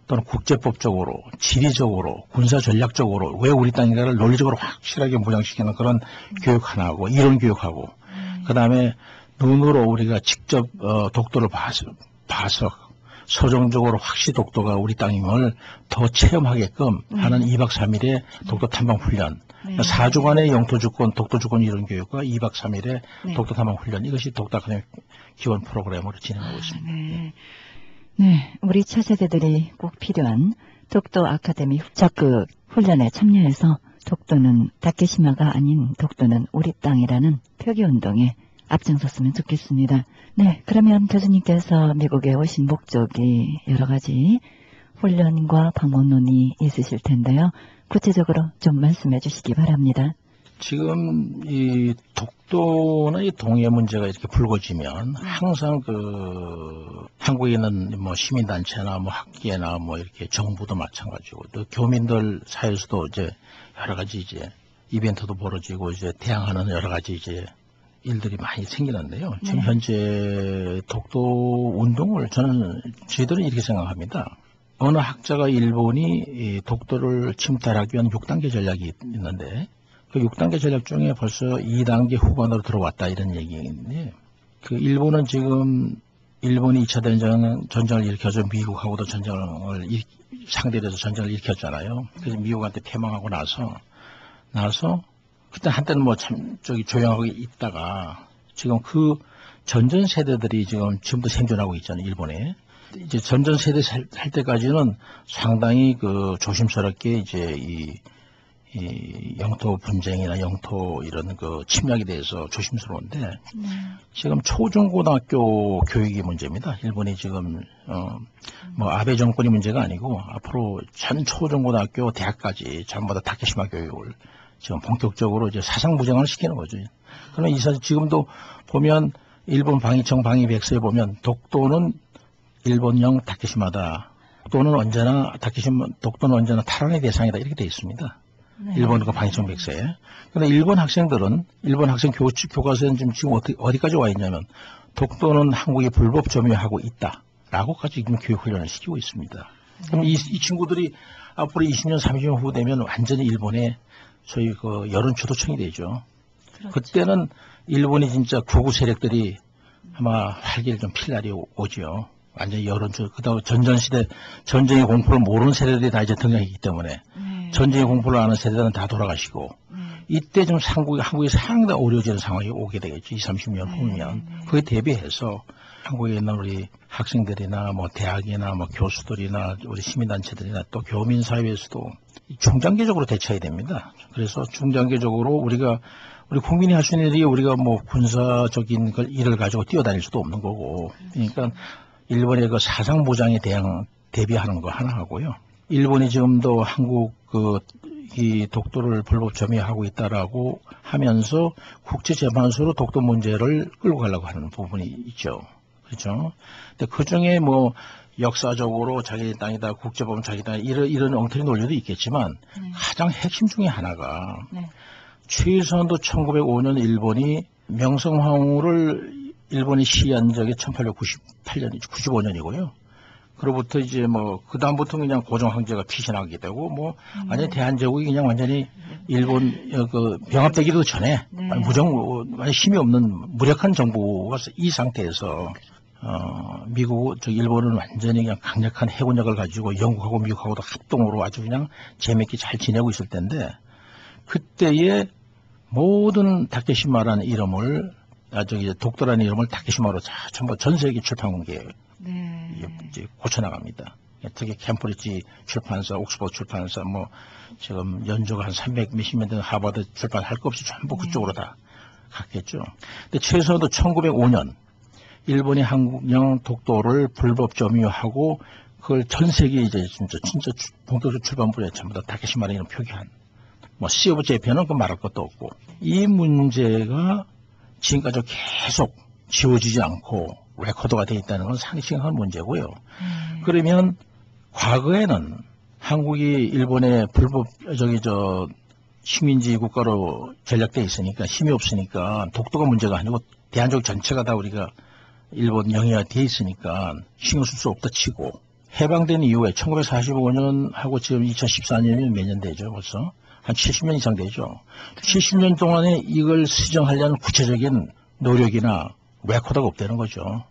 또는 국제법적으로, 지리적으로, 군사전략적으로 왜 우리 땅인가를 논리적으로 확실하게 무장시키는 그런 교육 하나 하고 이론 교육하고 그다음에 눈으로 우리가 직접 독도를 봐서 서정적으로 확실히 독도가 우리 땅임을 더 체험하게끔 하는 2박 3일의 독도 탐방 훈련 4주간의 영토 주권, 독도 주권 이론 교육과 2박 3일의 독도 탐방 훈련 이것이 독도 아카데미 기원 프로그램으로 진행하고 있습니다. 네, 우리 차세대들이 꼭 필요한 독도 아카데미 적극 훈련에 참여해서 독도는 다케시마가 아닌 독도는 우리 땅이라는 표기운동에 앞장섰으면 좋겠습니다. 네, 그러면 교수님께서 미국에 오신 목적이 여러 가지 훈련과 방문론이 있으실 텐데요. 구체적으로 좀 말씀해 주시기 바랍니다. 지금 이 독도나 이 동해 문제가 이렇게 불거지면 항상 그 한국에 있는 뭐 시민단체나 뭐 학계나 뭐 이렇게 정부도 마찬가지고 또 교민들 사이에서도 이제 여러 가지 이제 이벤트도 벌어지고 이제 대항하는 여러 가지 이제 일들이 많이 생기는데요. 지금 현재 독도 운동을 저희들은 이렇게 생각합니다. 어느 학자가 일본이 이 독도를 침탈하기 위한 6단계 전략이 있는데 그 6단계 전략 중에 벌써 2단계 후반으로 들어왔다 이런 얘기인데 그 일본은 지금 일본이 2차 전쟁을 일으켜서 미국하고도 전쟁을 상대로 해서 전쟁을 일으켰잖아요. 그래서 미국한테 패망하고 나서 그때 한때는 뭐 참 저기 조용하게 있다가 지금 그 전전 세대들이 지금도 생존하고 있잖아요. 일본에. 이제 전전 세대 할 때까지는 상당히 그 조심스럽게 이제 이 영토 분쟁이나 영토 이런 그 침략에 대해서 조심스러운데 지금 초중고등학교 교육이 문제입니다. 일본이 지금 뭐 아베 정권이 문제가 아니고 앞으로 전 초중고등학교 대학까지 전부 다 다케시마 교육을 지금 본격적으로 이제 사상무장을 시키는 거죠. 그러면 지금도 보면 일본 방위청 방위백서에 보면 독도는 일본령 다케시마다. 독도는 언제나 탈환의 대상이다 이렇게 되어 있습니다. 일본 그 방위청 백서에. 그런데 일본 학생 교과서에는 지금 어디까지 와 있냐면 독도는 한국이 불법 점유하고 있다라고까지 지금 교육 훈련을 시키고 있습니다. 그럼 이 친구들이 앞으로 20년, 30년 후 되면 완전히 일본의 소위 그 여론 주도층이 되죠. 그렇죠. 그때는 일본이 진짜 구구 세력들이 아마 활기를 좀 필 날이 오죠. 완전히 그다음 전전시대 전쟁의 공포를 모르는 세대들이 다 이제 등장했기 때문에 전쟁의 공포를 아는 세대들은 다 돌아가시고 이때 좀 한국이 상당히 어려워지는 상황이 오게 되겠죠. 20, 30년 후면. 그에 대비해서 한국에 있는 우리 학생들이나 뭐 대학이나 뭐 교수들이나 우리 시민단체들이나 또 교민사회에서도 중장기적으로 대처해야 됩니다. 그래서 중장기적으로 우리 국민이 할 수 있는 일이 우리가 뭐 군사적인 일을 가지고 뛰어다닐 수도 없는 거고. 그러니까 일본의 그 사상무장에 대비하는 거 하나 하고요. 일본이 지금도 한국 이 독도를 불법 점유하고 있다라고 하면서 국제재판소로 독도 문제를 끌고 가려고 하는 부분이 있죠. 그렇죠. 근데 그 중에 뭐 역사적으로 자기 땅이다, 국제법은 자기 땅 이런 엉터리 논리도 있겠지만 가장 핵심 중에 하나가 최소한도 1905년 일본이 명성황후를 일본이 시한 적이 1898년, 95년이고요. 그로부터 이제 뭐, 그다음부터는 그냥 고종황제가 피신하게 되고, 뭐, 완전히 대한제국이 그냥 완전히 일본, 병합되기도 전에, 네. 완전 힘이 없는 무력한 정부가 이 상태에서, 일본은 완전히 그냥 강력한 해군력을 가지고 영국하고 미국하고도 합동으로 아주 그냥 재밌게 잘 지내고 있을 텐데, 그때의 모든 다케시마라는 이름을, 독도라는 이름을 다케시마로 전부 전 세계 출판공개에 이제 고쳐나갑니다. 특히 캠브리지 출판사, 옥스퍼드 출판사, 뭐, 지금 연조가 한 300 몇십 년 된 하버드 출판 할 거 없이 전부 그쪽으로 다 갔겠죠. 근데 최소한도 1905년, 일본이 한국령 독도를 불법 점유하고, 그걸 전 세계 이제 진짜 본격적 출판부에 전부 다 다케시마라는 이름 표기한, 뭐, 시 오브 재팬은 그 말할 것도 없고, 이 문제가 지금까지 계속 지워지지 않고 레코드가 되어 있다는 건 상당히 심각한 문제고요. 그러면 과거에는 한국이 일본의 불법 식민지 국가로 전락되어 있으니까 힘이 없으니까 독도가 문제가 아니고 대한민국 전체가 다 우리가 일본 영해가 되어 있으니까 신경 쓸 수 없다 치고 해방된 이후에 1945년하고 지금 2014년이면 몇 년 되죠 벌써? 한 70년 이상 되죠. 70년 동안에 이걸 수정하려는 구체적인 노력이나 레코드가 없다는 거죠.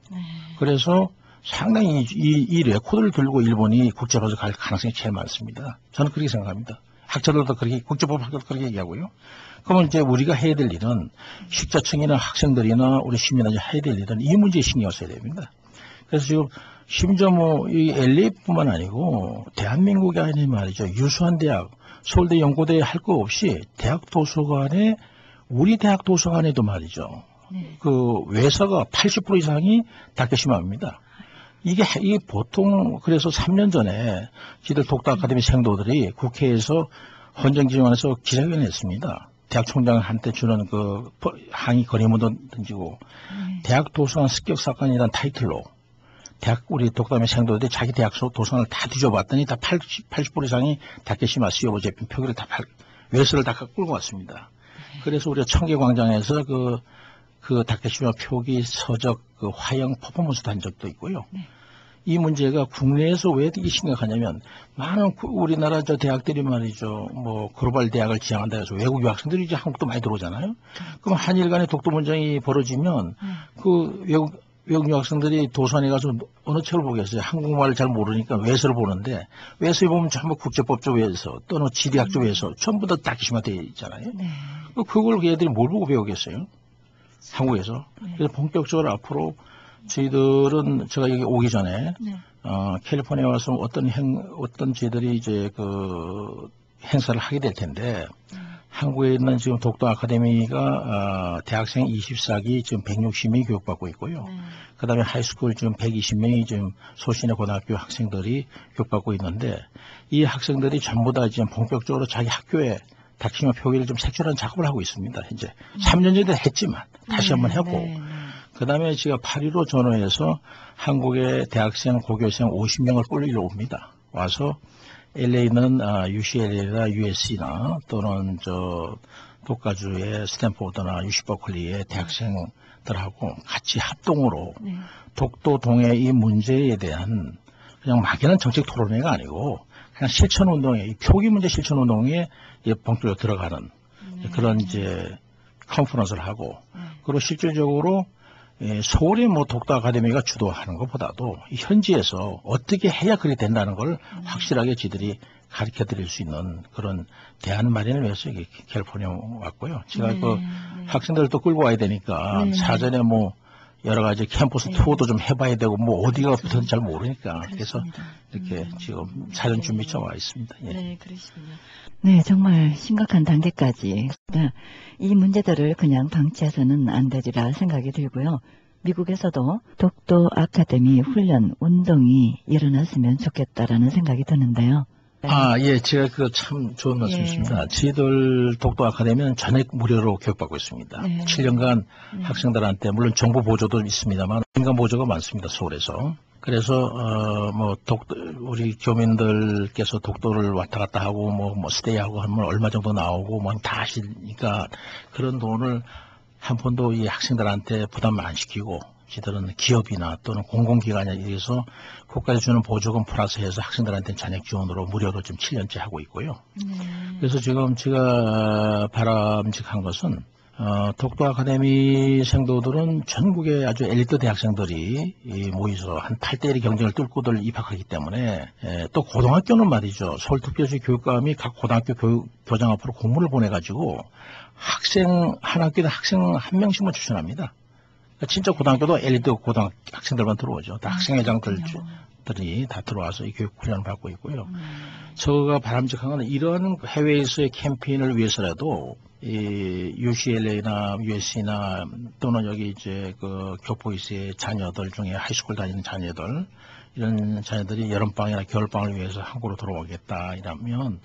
그래서 상당히 이 레코드를 들고 일본이 국제법에 갈 가능성이 제일 많습니다. 저는 그렇게 생각합니다. 학자들도 그렇게, 국제법 학자들도 그렇게 얘기하고요. 그러면 이제 우리가 해야 될 일은 식자청이나 학생들이나 우리 시민들이 해야 될 일은 이 문제에 신경을 써야 됩니다. 그래서 지금 심지어 뭐 이 LA뿐만 아니고 대한민국이 아닌 말이죠. 유수한 대학, 서울대 연고대에 할 거 없이 대학 도서관에, 우리 대학 도서관에도 말이죠. 그 외서가 80% 이상이 다케시마입니다. 이게 보통, 그래서 3년 전에 지들 독도 아카데미 생도들이 국회에서 헌정지원에서 기자회견을 했습니다. 대학 총장한테 주는 그 항의 건의문도 던지고, 대학 도서관 습격 사건이라는 타이틀로 우리 독담의 생도들이 자기 대학 도서관을 다 뒤져봤더니 다 80% 이상이 다케시마 시오브 제품 표기를 외서를 다 끌고 왔습니다. 그래서 우리가 청계광장에서 그 다케시마 표기 서적 그 화형 퍼포먼스도 한 적도 있고요. 이 문제가 국내에서 왜 되게 심각하냐면, 많은 우리나라 대학들이 말이죠. 뭐, 글로벌 대학을 지향한다 해서 외국 유학생들이 이제 한국도 많이 들어오잖아요. 그럼 한일 간의 독도 분쟁이 벌어지면, 그 외국 유학생들이 도서관에 가서 어느 책을 보겠어요. 한국말을 잘 모르니까 외서를 보는데, 외서에 보면 전부 국제법적 외서, 또는 지리학적 외서, 전부 다 다케시마 되어 있잖아요. 그걸 걔들이 뭘 보고 배우겠어요? 한국에서. 그래서 본격적으로 앞으로 저희들은, 제가 여기 오기 전에, 캘리포니아에 와서 어떤 저희들이 이제 행사를 하게 될 텐데, 한국에 있는 지금 독도 아카데미가, 대학생 24기 지금 160명이 교육받고 있고요. 그 다음에 하이스쿨 지금 120명이 지금 소신의 고등학교 학생들이 교육받고 있는데, 이 학생들이 전부 다 지금 본격적으로 자기 학교에 다케시마 표기를 좀 색출하는 작업을 하고 있습니다. 현재 3년 전에 했지만 다시 한번 하고, 그 다음에 제가 8.15 전후에서 한국의 대학생, 고교생 50명을 끌려 옵니다. 와서 LA는 UCLA나 USC나 또는 독가주의 스탠포드나 UC 버클리의 대학생들하고 같이 합동으로 독도 동해 이 문제에 대한 그냥 막연한 정책 토론회가 아니고 그냥 실천운동에, 이 표기 문제 실천운동에 본격적으로 들어가는 그런 이제 컨퍼런스를 하고, 그리고 실질적으로 서울의 뭐 독도 아카데미가 주도하는 것보다도 현지에서 어떻게 해야 그렇게 된다는 걸 확실하게 지들이 가르쳐 드릴 수 있는 그런 대안 마련을 위해서 캘리포니아 왔고요. 제가 그 학생들도 끌고 와야 되니까 사전에 뭐 여러 가지 캠퍼스 투어도 좀 해봐야 되고 뭐 어디가 붙었는지 잘 모르니까 그래서 이렇게 지금 사전 준비 좀 와 있습니다. 예. 네, 그러시군요. 네, 정말 심각한 단계까지 이 문제들을 그냥 방치해서는 안 되리라 생각이 들고요. 미국에서도 독도 아카데미 훈련 운동이 일어났으면 좋겠다라는 생각이 드는데요. 예, 제가 참 좋은 말씀이십니다. 저희들 독도 아카데미는 전액 무료로 교육받고 있습니다. 7년간 학생들한테 물론 정부 보조도 있습니다만 민간 보조가 많습니다. 서울에서. 그래서 우리 교민들께서 독도를 왔다 갔다 하고 뭐 스테이하고 하면 얼마 정도 나오고 뭐 다 하시니까 그런 돈을 한 푼도 이 학생들한테 부담을 안 시키고 지들은 기업이나 또는 공공기관에 의해서 국가에서 주는 보조금 플러스 해서 학생들한테 잔액 지원으로 무료로 지금 7년째 하고 있고요. 그래서 지금 제가 바람직한 것은 독도 아카데미 생도들은 전국의 아주 엘리트 대학생들이 모여서 한 8대1의 경쟁을 뚫고들 입학하기 때문에 또 고등학교는 말이죠. 서울특별시 교육감이 각 고등학교 교장 앞으로 공문을 보내가지고 한 학교에 학생 한 명씩만 추천합니다. 진짜 고등학교도 엘리트 고등학생들만 들어오죠. 다 학생회장들이 다 들어와서 이 교육 훈련을 받고 있고요. 저가 바람직한 건 이런 해외에서의 캠페인을 위해서라도 이 UCLA나 USC나 또는 여기 이제 그 교포이스의 자녀들 중에 하이스쿨 다니는 자녀들 이런 자녀들이 여름방학이나 겨울방학을 위해서 한국으로 들어오겠다 이러면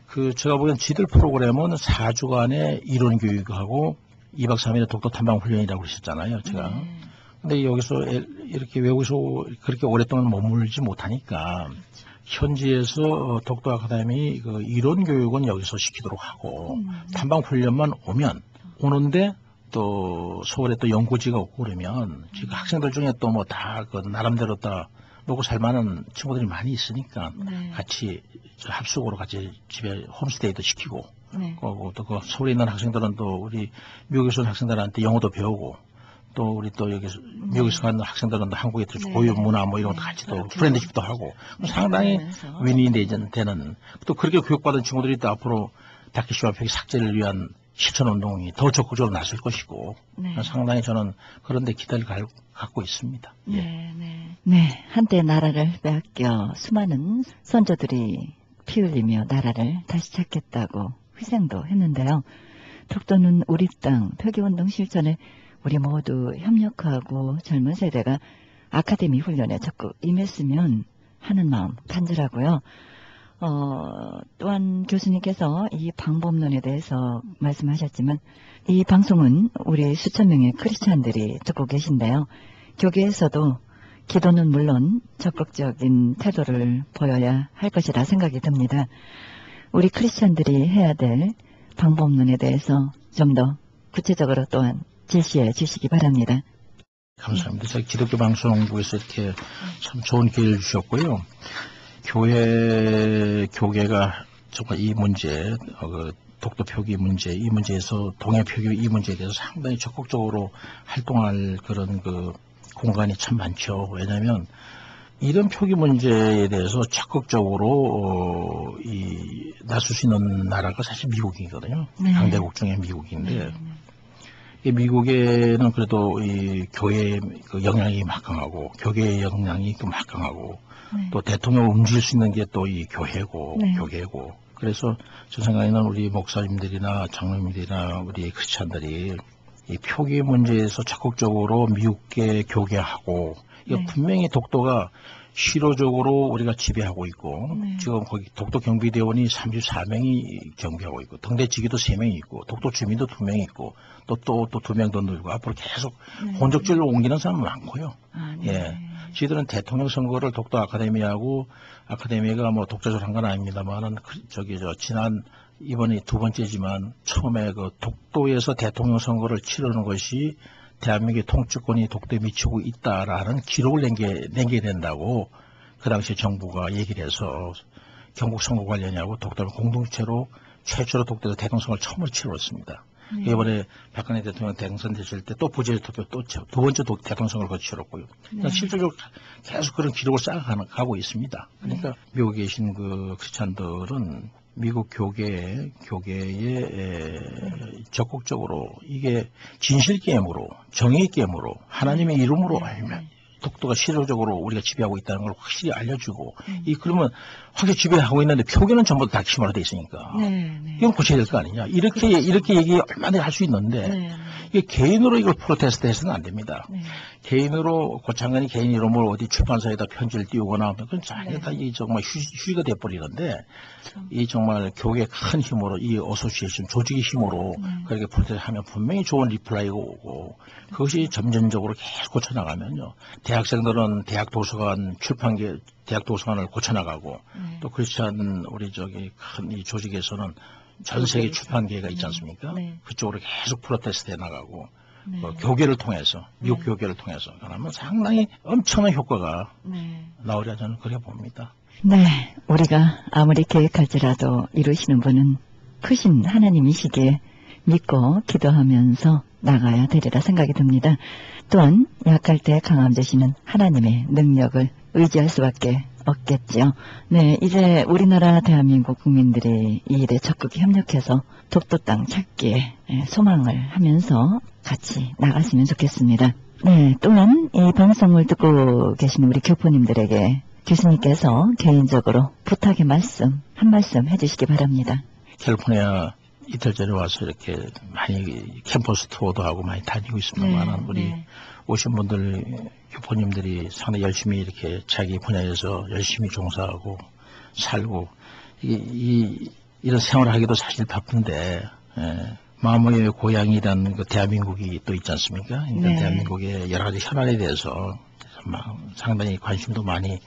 그 제가 보기엔 지들 프로그램은 4주간의 이론 교육하고 2박 3일의 독도 탐방 훈련이라고 그러셨잖아요, 제가. 근데 여기서 이렇게 외국에서 그렇게 오랫동안 머물지 못하니까 현지에서 독도 아카데미 그 이론 교육은 여기서 시키도록 하고 탐방 훈련만 오는데 또 서울에 또 연구지가 없고 그러면 지금 학생들 중에 또 뭐 다 그 나름대로 다 먹고 살만한 친구들이 많이 있으니까 같이 합숙으로 같이 집에 홈스테이도 시키고 또 그 서울에 있는 학생들은 또 우리 미국에서 온 학생들한테 영어도 배우고 또 우리 또 여기 미국에서 가는 학생들은 한국에 또 고유 문화 뭐 이런 것도 같이 또 프렌드십도 하고 상당히 윈윈이 되는 또 그렇게 교육받은 친구들이 또 앞으로 다케시마 표기 삭제를 위한 실천 운동이 더 적극적으로 나설 것이고 상당히 저는 그런 데 기대를 갖고 있습니다. 네, 한때 나라를 빼앗겨 수많은 선조들이 피 흘리며 나라를 다시 찾겠다고 희생도 했는데요. 독도는 우리 땅 표기운동 실천에 우리 모두 협력하고 젊은 세대가 아카데미 훈련에 적극 임했으면 하는 마음 간절하고요. 또한 교수님께서 이 방법론에 대해서 말씀하셨지만 이 방송은 우리 수천 명의 크리스찬들이 듣고 계신데요. 교계에서도 기도는 물론 적극적인 태도를 보여야 할 것이라 생각이 듭니다. 우리 크리스찬들이 해야 될 방법론에 대해서 좀 더 구체적으로 또한 제시해 주시기 바랍니다. 감사합니다. 저희 기독교 방송국에서 이렇게 참 좋은 기회를 주셨고요. 교계가 정말 이 문제, 독도 표기 문제, 이 문제에서 동해 표기 이 문제에 대해서 상당히 적극적으로 활동할 그런 그 공간이 참 많죠. 왜냐하면 이런 표기 문제에 대해서 적극적으로 나설 수 있는 나라가 사실 미국이거든요. 강대국 중에 미국인데 이 미국에는 그래도 이 교회의 그 영향이 막강하고 교계의 영향이 또 막강하고 또 대통령을 움직일 수 있는 게 또 이 교회고 교계고 그래서 제 생각에는 우리 목사님들이나 장로님들이나 우리 크리스찬들이 이 표기 문제에서 적극적으로 미국계 교계하고 이거 분명히 독도가 실효적으로 우리가 지배하고 있고 지금 거기 독도 경비대원이 34명이 경비하고 있고 등대지기도 3명이 있고 독도 주민도 2명이 있고 또 2명 더 늘고 앞으로 계속 본적질로 옮기는 사람 많고요. 저희들은 대통령 선거를 독도 아카데미가 뭐 독자적으로 한 건 아닙니다만은 지난 이번이 2번째지만 처음에 그 독도에서 대통령 선거를 치르는 것이 대한민국의 통치권이 독도에 미치고 있다라는 기록을 남겨야 된다고 그 당시 정부가 얘기를 해서 경국 선거 관련하고 독도를 공동체로 최초로 독도에서 대통령 선거를 처음으로 치렀습니다. 이번에 박근혜 대통령 당선됐을 때 또 부재 투표 또 2번째 대통령 선거를 거치렀고요. 그러니까 실질적으로 계속 그런 기록을 쌓아가고 있습니다. 그러니까 미국에 계신 그 크리스찬들은 미국 교계에 적극적으로 이게 진실 게임으로 정의 게임으로 하나님의 이름으로 알면 독도가 실효적으로 우리가 지배하고 있다는 걸 확실히 알려주고 그러면 확실히 지배하고 있는데 표기는 전부 다 다키시마로 돼 있으니까 이건 고쳐야 될 거 아니냐 이렇게 얘기 얼마나 할 수 있는데 이게 개인으로 이걸 프로테스트 해서는 안 됩니다. 개인으로 고창근이 개인 이름으로 어디 출판사에다 편지를 띄우거나 그건 자기가 이 정말 휴지가 돼버리는데 이 정말 교계의 큰 힘으로 이 어소시에이션 조직의 힘으로 그렇게 프로테스트 하면 분명히 좋은 리플라이가 오고 그것이 점진적으로 계속 고쳐나가면요. 대학생들은 대학 도서관 대학 도서관을 고쳐나가고 또 크리스찬 우리 큰 이 조직에서는 전 세계 출판계가 있지 않습니까? 네. 그쪽으로 계속 프로테스트 해나가고 네. 교계를 통해서 미국 네. 교계를 통해서 그러면 상당히 엄청난 효과가 네. 나오리라 저는 그렇게 봅니다. 네, 우리가 아무리 계획할지라도 이루시는 분은 크신 하나님이시기에 믿고 기도하면서 나가야 되리라 생각이 듭니다. 또한 약할 때 강함 주시는 하나님의 능력을 의지할 수밖에 없겠지요. 네, 이제 우리나라 대한민국 국민들이 이 일에 적극 협력해서 독도 땅 찾기에 소망을 하면서 같이 나갔으면 좋겠습니다. 네, 또한 이 방송을 듣고 계시는 우리 교포님들에게 교수님께서 개인적으로 부탁의 말씀, 한 말씀 해주시기 바랍니다. 캘리포니아 이틀 전에 와서 이렇게 많이 캠퍼스 투어도 하고 많이 다니고 있습니다만 우리 오신 분들 교포님들이 상당히 열심히 이렇게 자기 분야에서 열심히 종사하고 살고 이런 생활을 하기도 사실 바쁜데 마음의 고향이란 그 대한민국이 또 있지 않습니까? 그러니까 네. 대한민국의 여러 가지 현안에 대해서 상당히 관심도 많이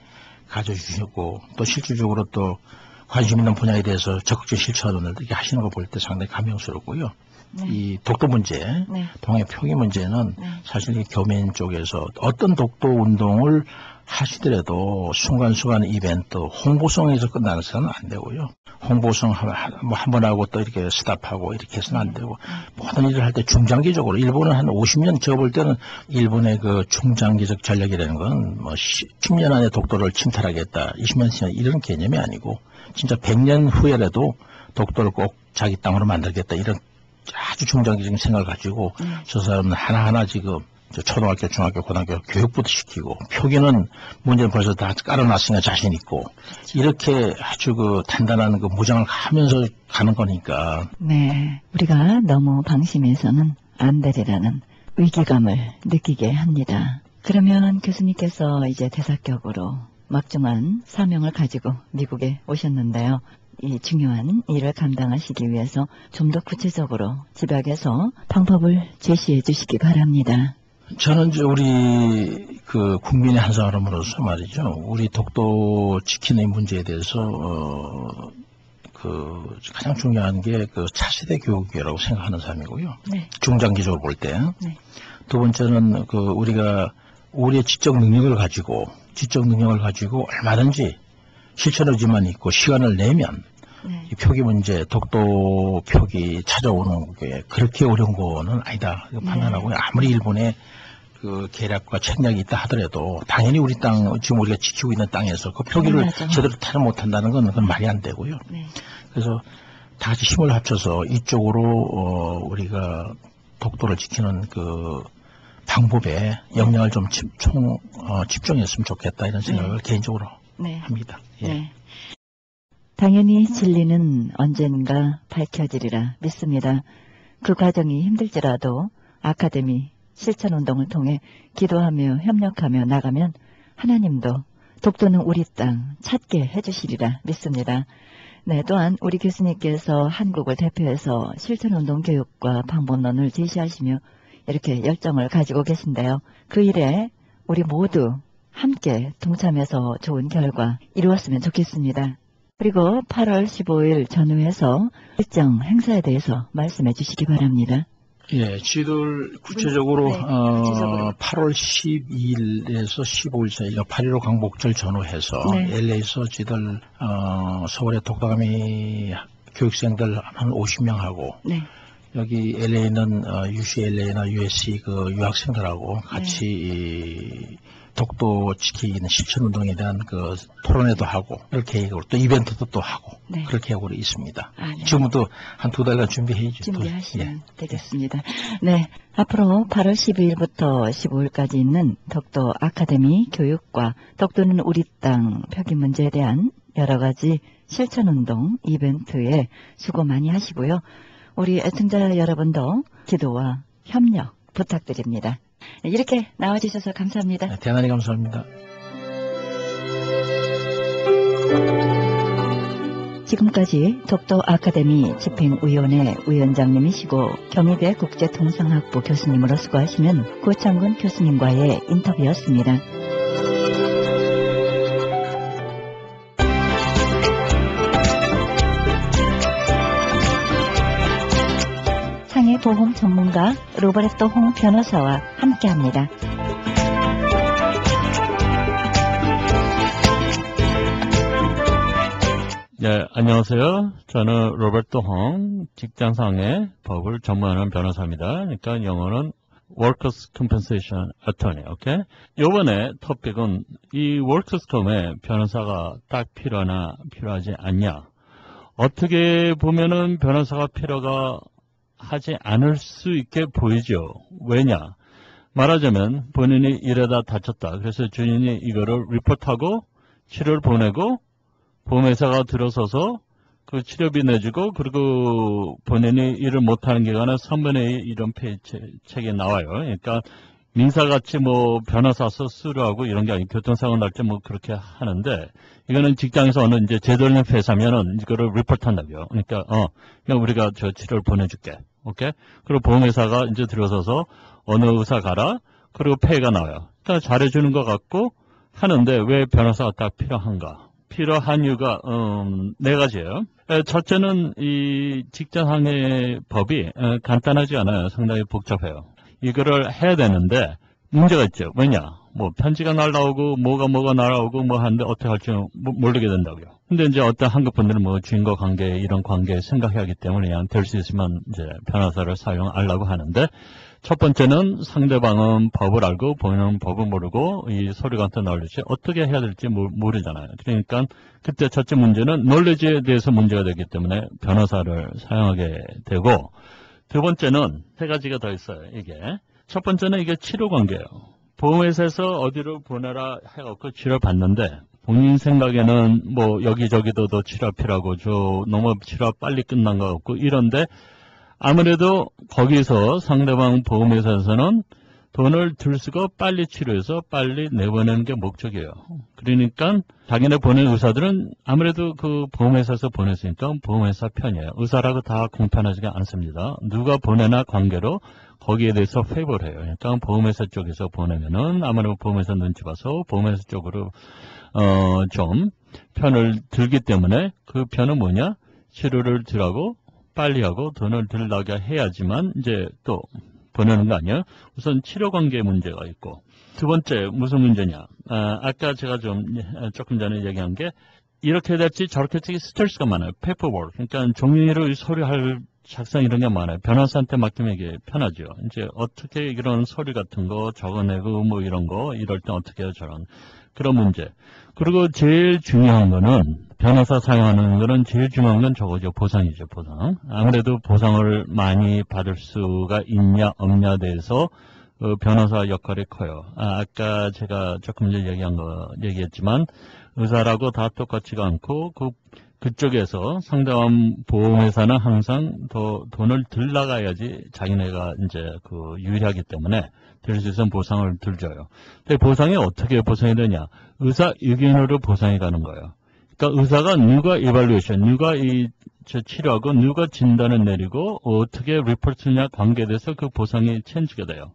가져주셨고 또 실질적으로 또 관심 있는 분야에 대해서 적극적 실천을 이렇게 하시는 거 볼 때 상당히 감명스럽고요. 네. 이 독도 문제, 네. 동해 표기 문제는 네. 사실 이 교민 쪽에서 어떤 독도 운동을 하시더라도 순간순간 이벤트, 홍보성에서 끝나는 것은 안 되고요. 홍보성 한 번 하고 또 이렇게 스탑하고 이렇게 해서는 안 되고 모든 일을 할 때 중장기적으로 일본은 한 50년 제가 볼 때는 일본의 그 중장기적 전략이라는 건 뭐 10년 안에 독도를 침탈하겠다, 20년 전 이런 개념이 아니고 진짜 100년 후에라도 독도를 꼭 자기 땅으로 만들겠다 이런 아주 중장기적인 생각을 가지고 저 사람은 하나하나 지금 초등학교, 중학교, 고등학교 교육부터 시키고 표기는 문제는 벌써 다 깔아놨으니까 자신 있고 이렇게 아주 그 단단한 그 무장을 하면서 가는 거니까. 네, 우리가 너무 방심해서는 안 되리라는 위기감을 느끼게 합니다. 그러면 교수님께서 이제 대사격으로 막중한 사명을 가지고 미국에 오셨는데요. 이 중요한 일을 감당하시기 위해서 좀 더 구체적으로 집약해서 방법을 제시해 주시기 바랍니다. 저는 이제 우리 그 국민의 한 사람으로서 말이죠. 우리 독도 지키는 문제에 대해서 그 가장 중요한 게 그 차세대 교육이라고 생각하는 사람이고요. 네. 중장기적으로 볼 때. 네. 두 번째는 그 우리가 우리의 지적 능력을 가지고 얼마든지 실천 의지만 있고 시간을 내면 네. 이 표기 문제, 독도 표기 찾아오는 게 그렇게 어려운 거는 아니다. 이거 판단하고요. 아무리 일본의 그 계략과 책략이 있다 하더라도 당연히 우리 땅, 지금 우리가 지키고 있는 땅에서 그 표기를 맞아. 제대로 타지 못한다는 건 그건 말이 안 되고요. 네. 그래서 다 같이 힘을 합쳐서 이쪽으로 우리가 독도를 지키는 그 방법에 역량을 좀 집중했으면 좋겠다 이런 생각을 개인적으로 네. 합니다. 예. 네. 당연히 진리는 언젠가 밝혀지리라 믿습니다. 그 과정이 힘들지라도 아카데미 실천운동을 통해 기도하며 협력하며 나가면 하나님도 독도는 우리 땅 찾게 해주시리라 믿습니다. 네, 또한 우리 교수님께서 한국을 대표해서 실천운동 교육과 방법론을 제시하시며 이렇게 열정을 가지고 계신데요. 그 일에 우리 모두 함께 동참해서 좋은 결과 이루었으면 좋겠습니다. 그리고 8월 15일 전후에서 일정 행사에 대해서 말씀해 주시기 바랍니다. 예, 저희들 구체적으로, 네, 구체적으로. 8월 12일에서 15일 사이, 8.15 광복절 전후해서 네. LA에서 저희들, 서울의 독도가미 교육생들 한 50명하고, 네. 여기 LA는, UCLA나 USC 그 유학생들하고 같이 이 독도 지키는 실천운동에 대한 그 토론회도 하고, 이렇게 계획으로 또 이벤트도 또 하고, 네. 그렇게 계획으로 있습니다. 아, 네. 지금부터 한 2달간 준비해야죠. 준비하시면 되겠습니다. 네, 앞으로 8월 12일부터 15일까지 있는 독도 아카데미 교육과 독도는 우리 땅 표기 문제에 대한 여러 가지 실천운동 이벤트에 수고 많이 하시고요. 우리 애청자 여러분도 기도와 협력 부탁드립니다. 네, 이렇게 나와주셔서 감사합니다. 네, 대단히 감사합니다. 지금까지 독도 아카데미 집행위원회 위원장님이시고 경희대 국제통상학부 교수님으로 수고하시는 고창근 교수님과의 인터뷰였습니다. 심리보험 전문가 로베르토 홍 변호사와 함께합니다. 네, 안녕하세요. 저는 로베르토 홍, 직장상의 법을 전문하는 변호사입니다. 그러니까 영어는 Workers' Compensation Attorney, 오케이? 요번에 토픽은 이 Workers' Comp에 변호사가 딱 필요하나 필요하지 않냐. 어떻게 보면은 변호사가 필요가 하지 않을 수 있게 보이죠. 왜냐? 말하자면 본인이 일하다 다쳤다. 그래서 주인이 이거를 리포트하고 치료를 보내고 보험회사가 들어서서 그 치료비 내주고 그리고 본인이 일을 못하는 기간에 3분의 2 이런 책에 나와요. 그러니까 민사같이 뭐 변호사서 수료하고 이런 게 아니고 교통사고 날 때 뭐 그렇게 하는데 이거는 직장에서 어느 이제 제도력 회사면은 이거를 리포트 한다고요. 그러니까 그냥 우리가 저 치료를 보내줄게. 오케이? 그리고 보험회사가 이제 들어서서 어느 의사 가라. 그리고 페이가 나와요. 그러니까 잘해주는 것 같고 하는데 왜 변호사가 딱 필요한가? 필요한 이유가 네 가지예요. 첫째는 이 직장상해 법이 간단하지 않아요. 상당히 복잡해요. 이거를 해야 되는데 문제가 있죠. 왜냐? 뭐 편지가 날라오고 뭐가 날라오고 뭐 하는데 어떻게 할지 모르게 된다고요. 근데 이제 어떤 한국 분들은 뭐 주인과 관계 이런 관계 생각해야 하기 때문에 그냥 될 수 있으면 이제 변호사를 사용하려고 하는데 첫 번째는 상대방은 법을 알고 본인은 법을 모르고 이 서류가 나올지 어떻게 해야 될지 모르잖아요. 그러니까 그때 첫째 문제는 놀래지에 대해서 문제가 되기 때문에 변호사를 사용하게 되고 두 번째는 세 가지가 더 있어요. 이게 첫 번째는 이게 치료 관계예요. 보험회사에서 어디로 보내라 해갖고 치료 받는데 본인 생각에는 뭐 여기저기도 더 치료 필요하고 너무 치료 빨리 끝난 것 같고 이런데 아무래도 거기서 상대방 보험회사에서는 돈을 들 수가 빨리 치료해서 빨리 내보내는 게 목적이에요. 그러니까 자기네 보낸 의사들은 아무래도 그 보험회사에서 보냈으니까 보험회사 편이에요. 의사라고 다 공평하지가 않습니다. 누가 보내나 관계로 거기에 대해서 페이버를 해요. 그러니까 보험회사 쪽에서 보내면은 아무래도 보험회사 눈치 봐서 보험회사 쪽으로 좀 편을 들기 때문에 그 편은 뭐냐? 치료를 들하고 빨리 하고 돈을 들나게 해야지만 이제 또 보내는 거 아니에요? 우선 치료 관계 문제가 있고 두 번째 무슨 문제냐? 아까 제가 조금 전에 얘기한 게 이렇게 될지 저렇게 될지 스트레스가 많아요. 페이퍼워크. 그러니까 종이로 서류할 작성 이런 게 많아요. 변호사한테 맡기면 이게 편하죠. 이제 어떻게 이런 서류 같은 거 적어내고 뭐 이런 거 이럴 때 어떻게 해요? 저런 그런 문제. 그리고 제일 중요한 거는 변호사 사용하는 거는 제일 중요한 건 저거죠. 보상이죠. 보상. 아무래도 보상을 많이 받을 수가 있냐 없냐에 대해서 변호사 역할이 커요. 아까 제가 조금 전에 얘기했지만 의사라고 다 똑같지가 않고 그쪽에서 상대방 보험회사는 항상 더 돈을 들 나가야지 자기네가 이제 유리하기 때문에 들 수 있는 보상을 들줘요. 근데 보상이 어떻게 보상이 되냐? 의사 의견으로 보상이 가는 거예요. 그러니까 의사가 누가 이발루에이션, 누가 치료하고 누가 진단을 내리고 어떻게 리포트냐 관계에 대해서 그 보상이 체인지가 돼요.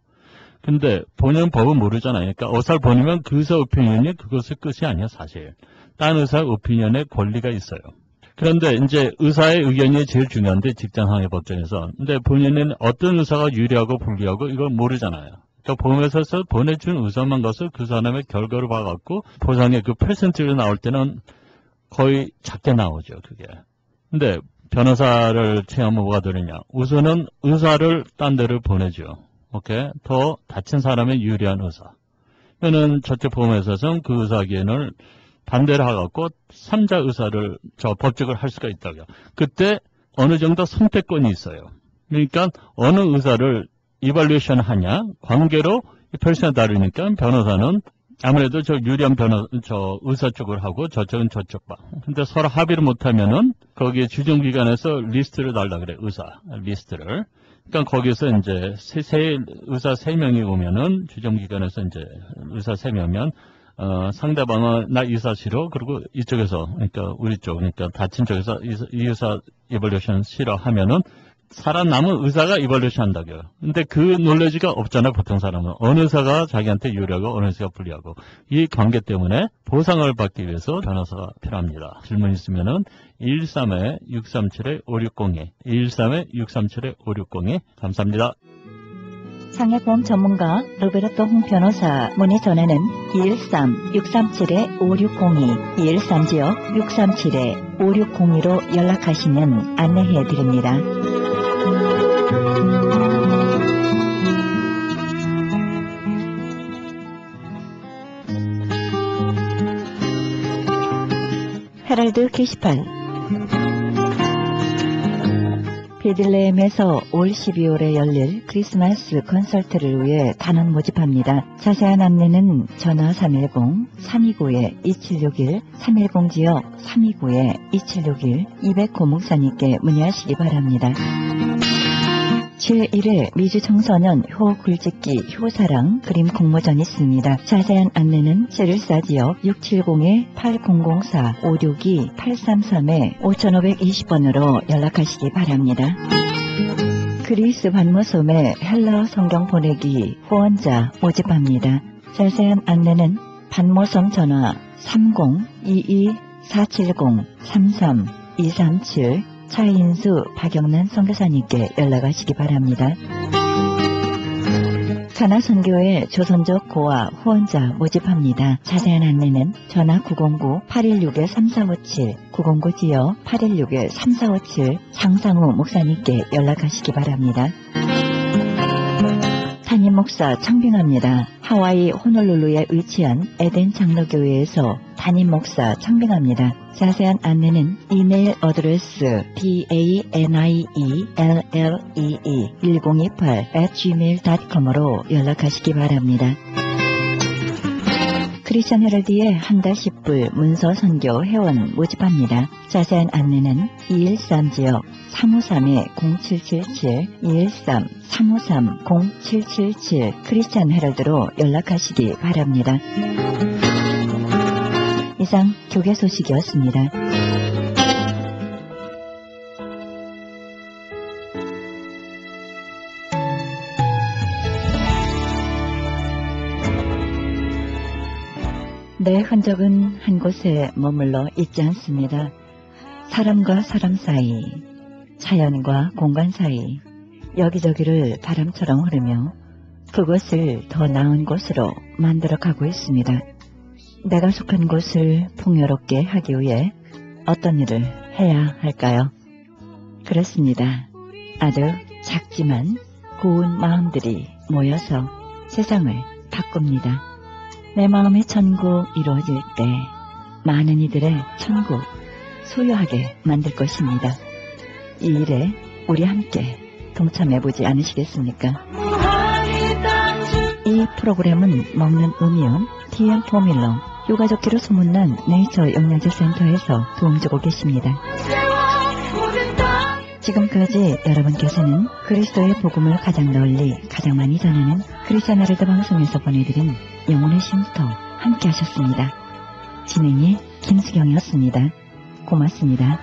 근데 본인 법은 모르잖아요. 그러니까 의사를 보내면 그 의사 오피니언이 그것의 끝이 아니야 사실. 딴 의사 오피니언의 권리가 있어요. 그런데 이제 의사의 의견이 제일 중요한데 직장상해 법정에서. 근데 본인은 어떤 의사가 유리하고 불리하고 이걸 모르잖아요. 그러니까 보험회사에서 보내준 의사만 가서 그 사람의 결과를 봐갖고 보상의 그 퍼센트가 나올 때는 거의 작게 나오죠, 그게. 근데 변호사를 체험하면 뭐가 되느냐. 우선은 의사를 딴 데를 보내죠. 오케이? 더 다친 사람의 유리한 의사. 그러면 저쪽 보험회사에서는 그 의사 의견을 반대를 하갖고 3자 의사를 법적으로 할 수가 있다고요. 그때 어느 정도 선택권이 있어요. 그러니까 어느 의사를 이발루에이션 하냐 관계로 펼쳐야 다르니까 변호사는 아무래도 유리한 의사 쪽을 하고 저쪽은 저쪽 봐. 근데 서로 합의를 못하면은 거기에 주정기관에서 리스트를 달라 그래. 의사 리스트를. 그러니까 거기서 이제 의사 3명이 오면은 주정기관에서 이제 의사 3명이면 상대방은 나 의사 싫어. 그리고 이쪽에서 그러니까 우리 쪽 그러니까 다친 쪽에서 이 의사 이발루에이션 싫어하면은 살아남은 의사가 이볼루션 한다고요. 근데 그 놀레지가 없잖아요, 보통 사람은. 어느 의사가 자기한테 유리하고 어느 의사가 불리하고. 이 관계 때문에 보상을 받기 위해서 변호사가 필요합니다. 질문 있으면은 213-637-5602, 213-637-5602. 감사합니다. 상해보험 전문가 로베르토 홍 변호사 문의 전화는 213-637-5602, 213-637-5602로 연락하시면 안내해드립니다. 헤럴드 게시판. 베들레헴에서 올 12월에 열릴 크리스마스 콘서트를 위해 단원 모집합니다. 자세한 안내는 전화 310-329-2761, 310지역 329-2761, 200고 목사님께 문의하시기 바랍니다. 제1회 미주 청소년 효 굴짓기 효사랑 그림 공모전이 있습니다. 자세한 안내는 제를사지역 670-8004, 562-833-5520번으로 연락하시기 바랍니다. 그리스 반모섬에 헬라어 성경 보내기 후원자 모집합니다. 자세한 안내는 반모섬 전화 30-22-470-33-237, 차인수 박영란 선교사님께 연락하시기 바랍니다. 가나선교회 조선족 고아 후원자 모집합니다. 자세한 안내는 전화 909-816-3457, 909지역 816-3457, 장상우 목사님께 연락하시기 바랍니다. 담임 목사 청빙합니다. 하와이 호놀룰루에 위치한 에덴 장로교회에서 담임 목사 청빙합니다. 자세한 안내는 이메일 어드레스 danielee1028@gmail.com으로 연락하시기 바랍니다. 크리스천 헤럴드의 한 달 10불 문서 선교 회원 모집합니다. 자세한 안내는 213지역 353-0777, 213-353-0777 크리스천 헤럴드로 연락하시기 바랍니다. 이상 교계 소식이었습니다. 내 흔적은 한 곳에 머물러 있지 않습니다. 사람과 사람 사이, 자연과 공간 사이, 여기저기를 바람처럼 흐르며 그곳을 더 나은 곳으로 만들어가고 있습니다. 내가 속한 곳을 풍요롭게 하기 위해 어떤 일을 해야 할까요? 그렇습니다. 아주 작지만 고운 마음들이 모여서 세상을 바꿉니다. 내 마음의 천국 이루어질 때 많은 이들의 천국 소유하게 만들 것입니다. 이 일에 우리 함께 동참해보지 않으시겠습니까? 이 프로그램은 먹는 음이온 TM 포밀러 요가좋기로 소문난 네이처 영양제 센터에서 도움 주고 계십니다. 지금까지 여러분께서는 그리스도의 복음을 가장 널리 가장 많이 전하는 크리스천 헤럴드 방송에서 보내드린 영혼의 쉼터 함께 하셨습니다. 진행이 김수경이었습니다. 고맙습니다.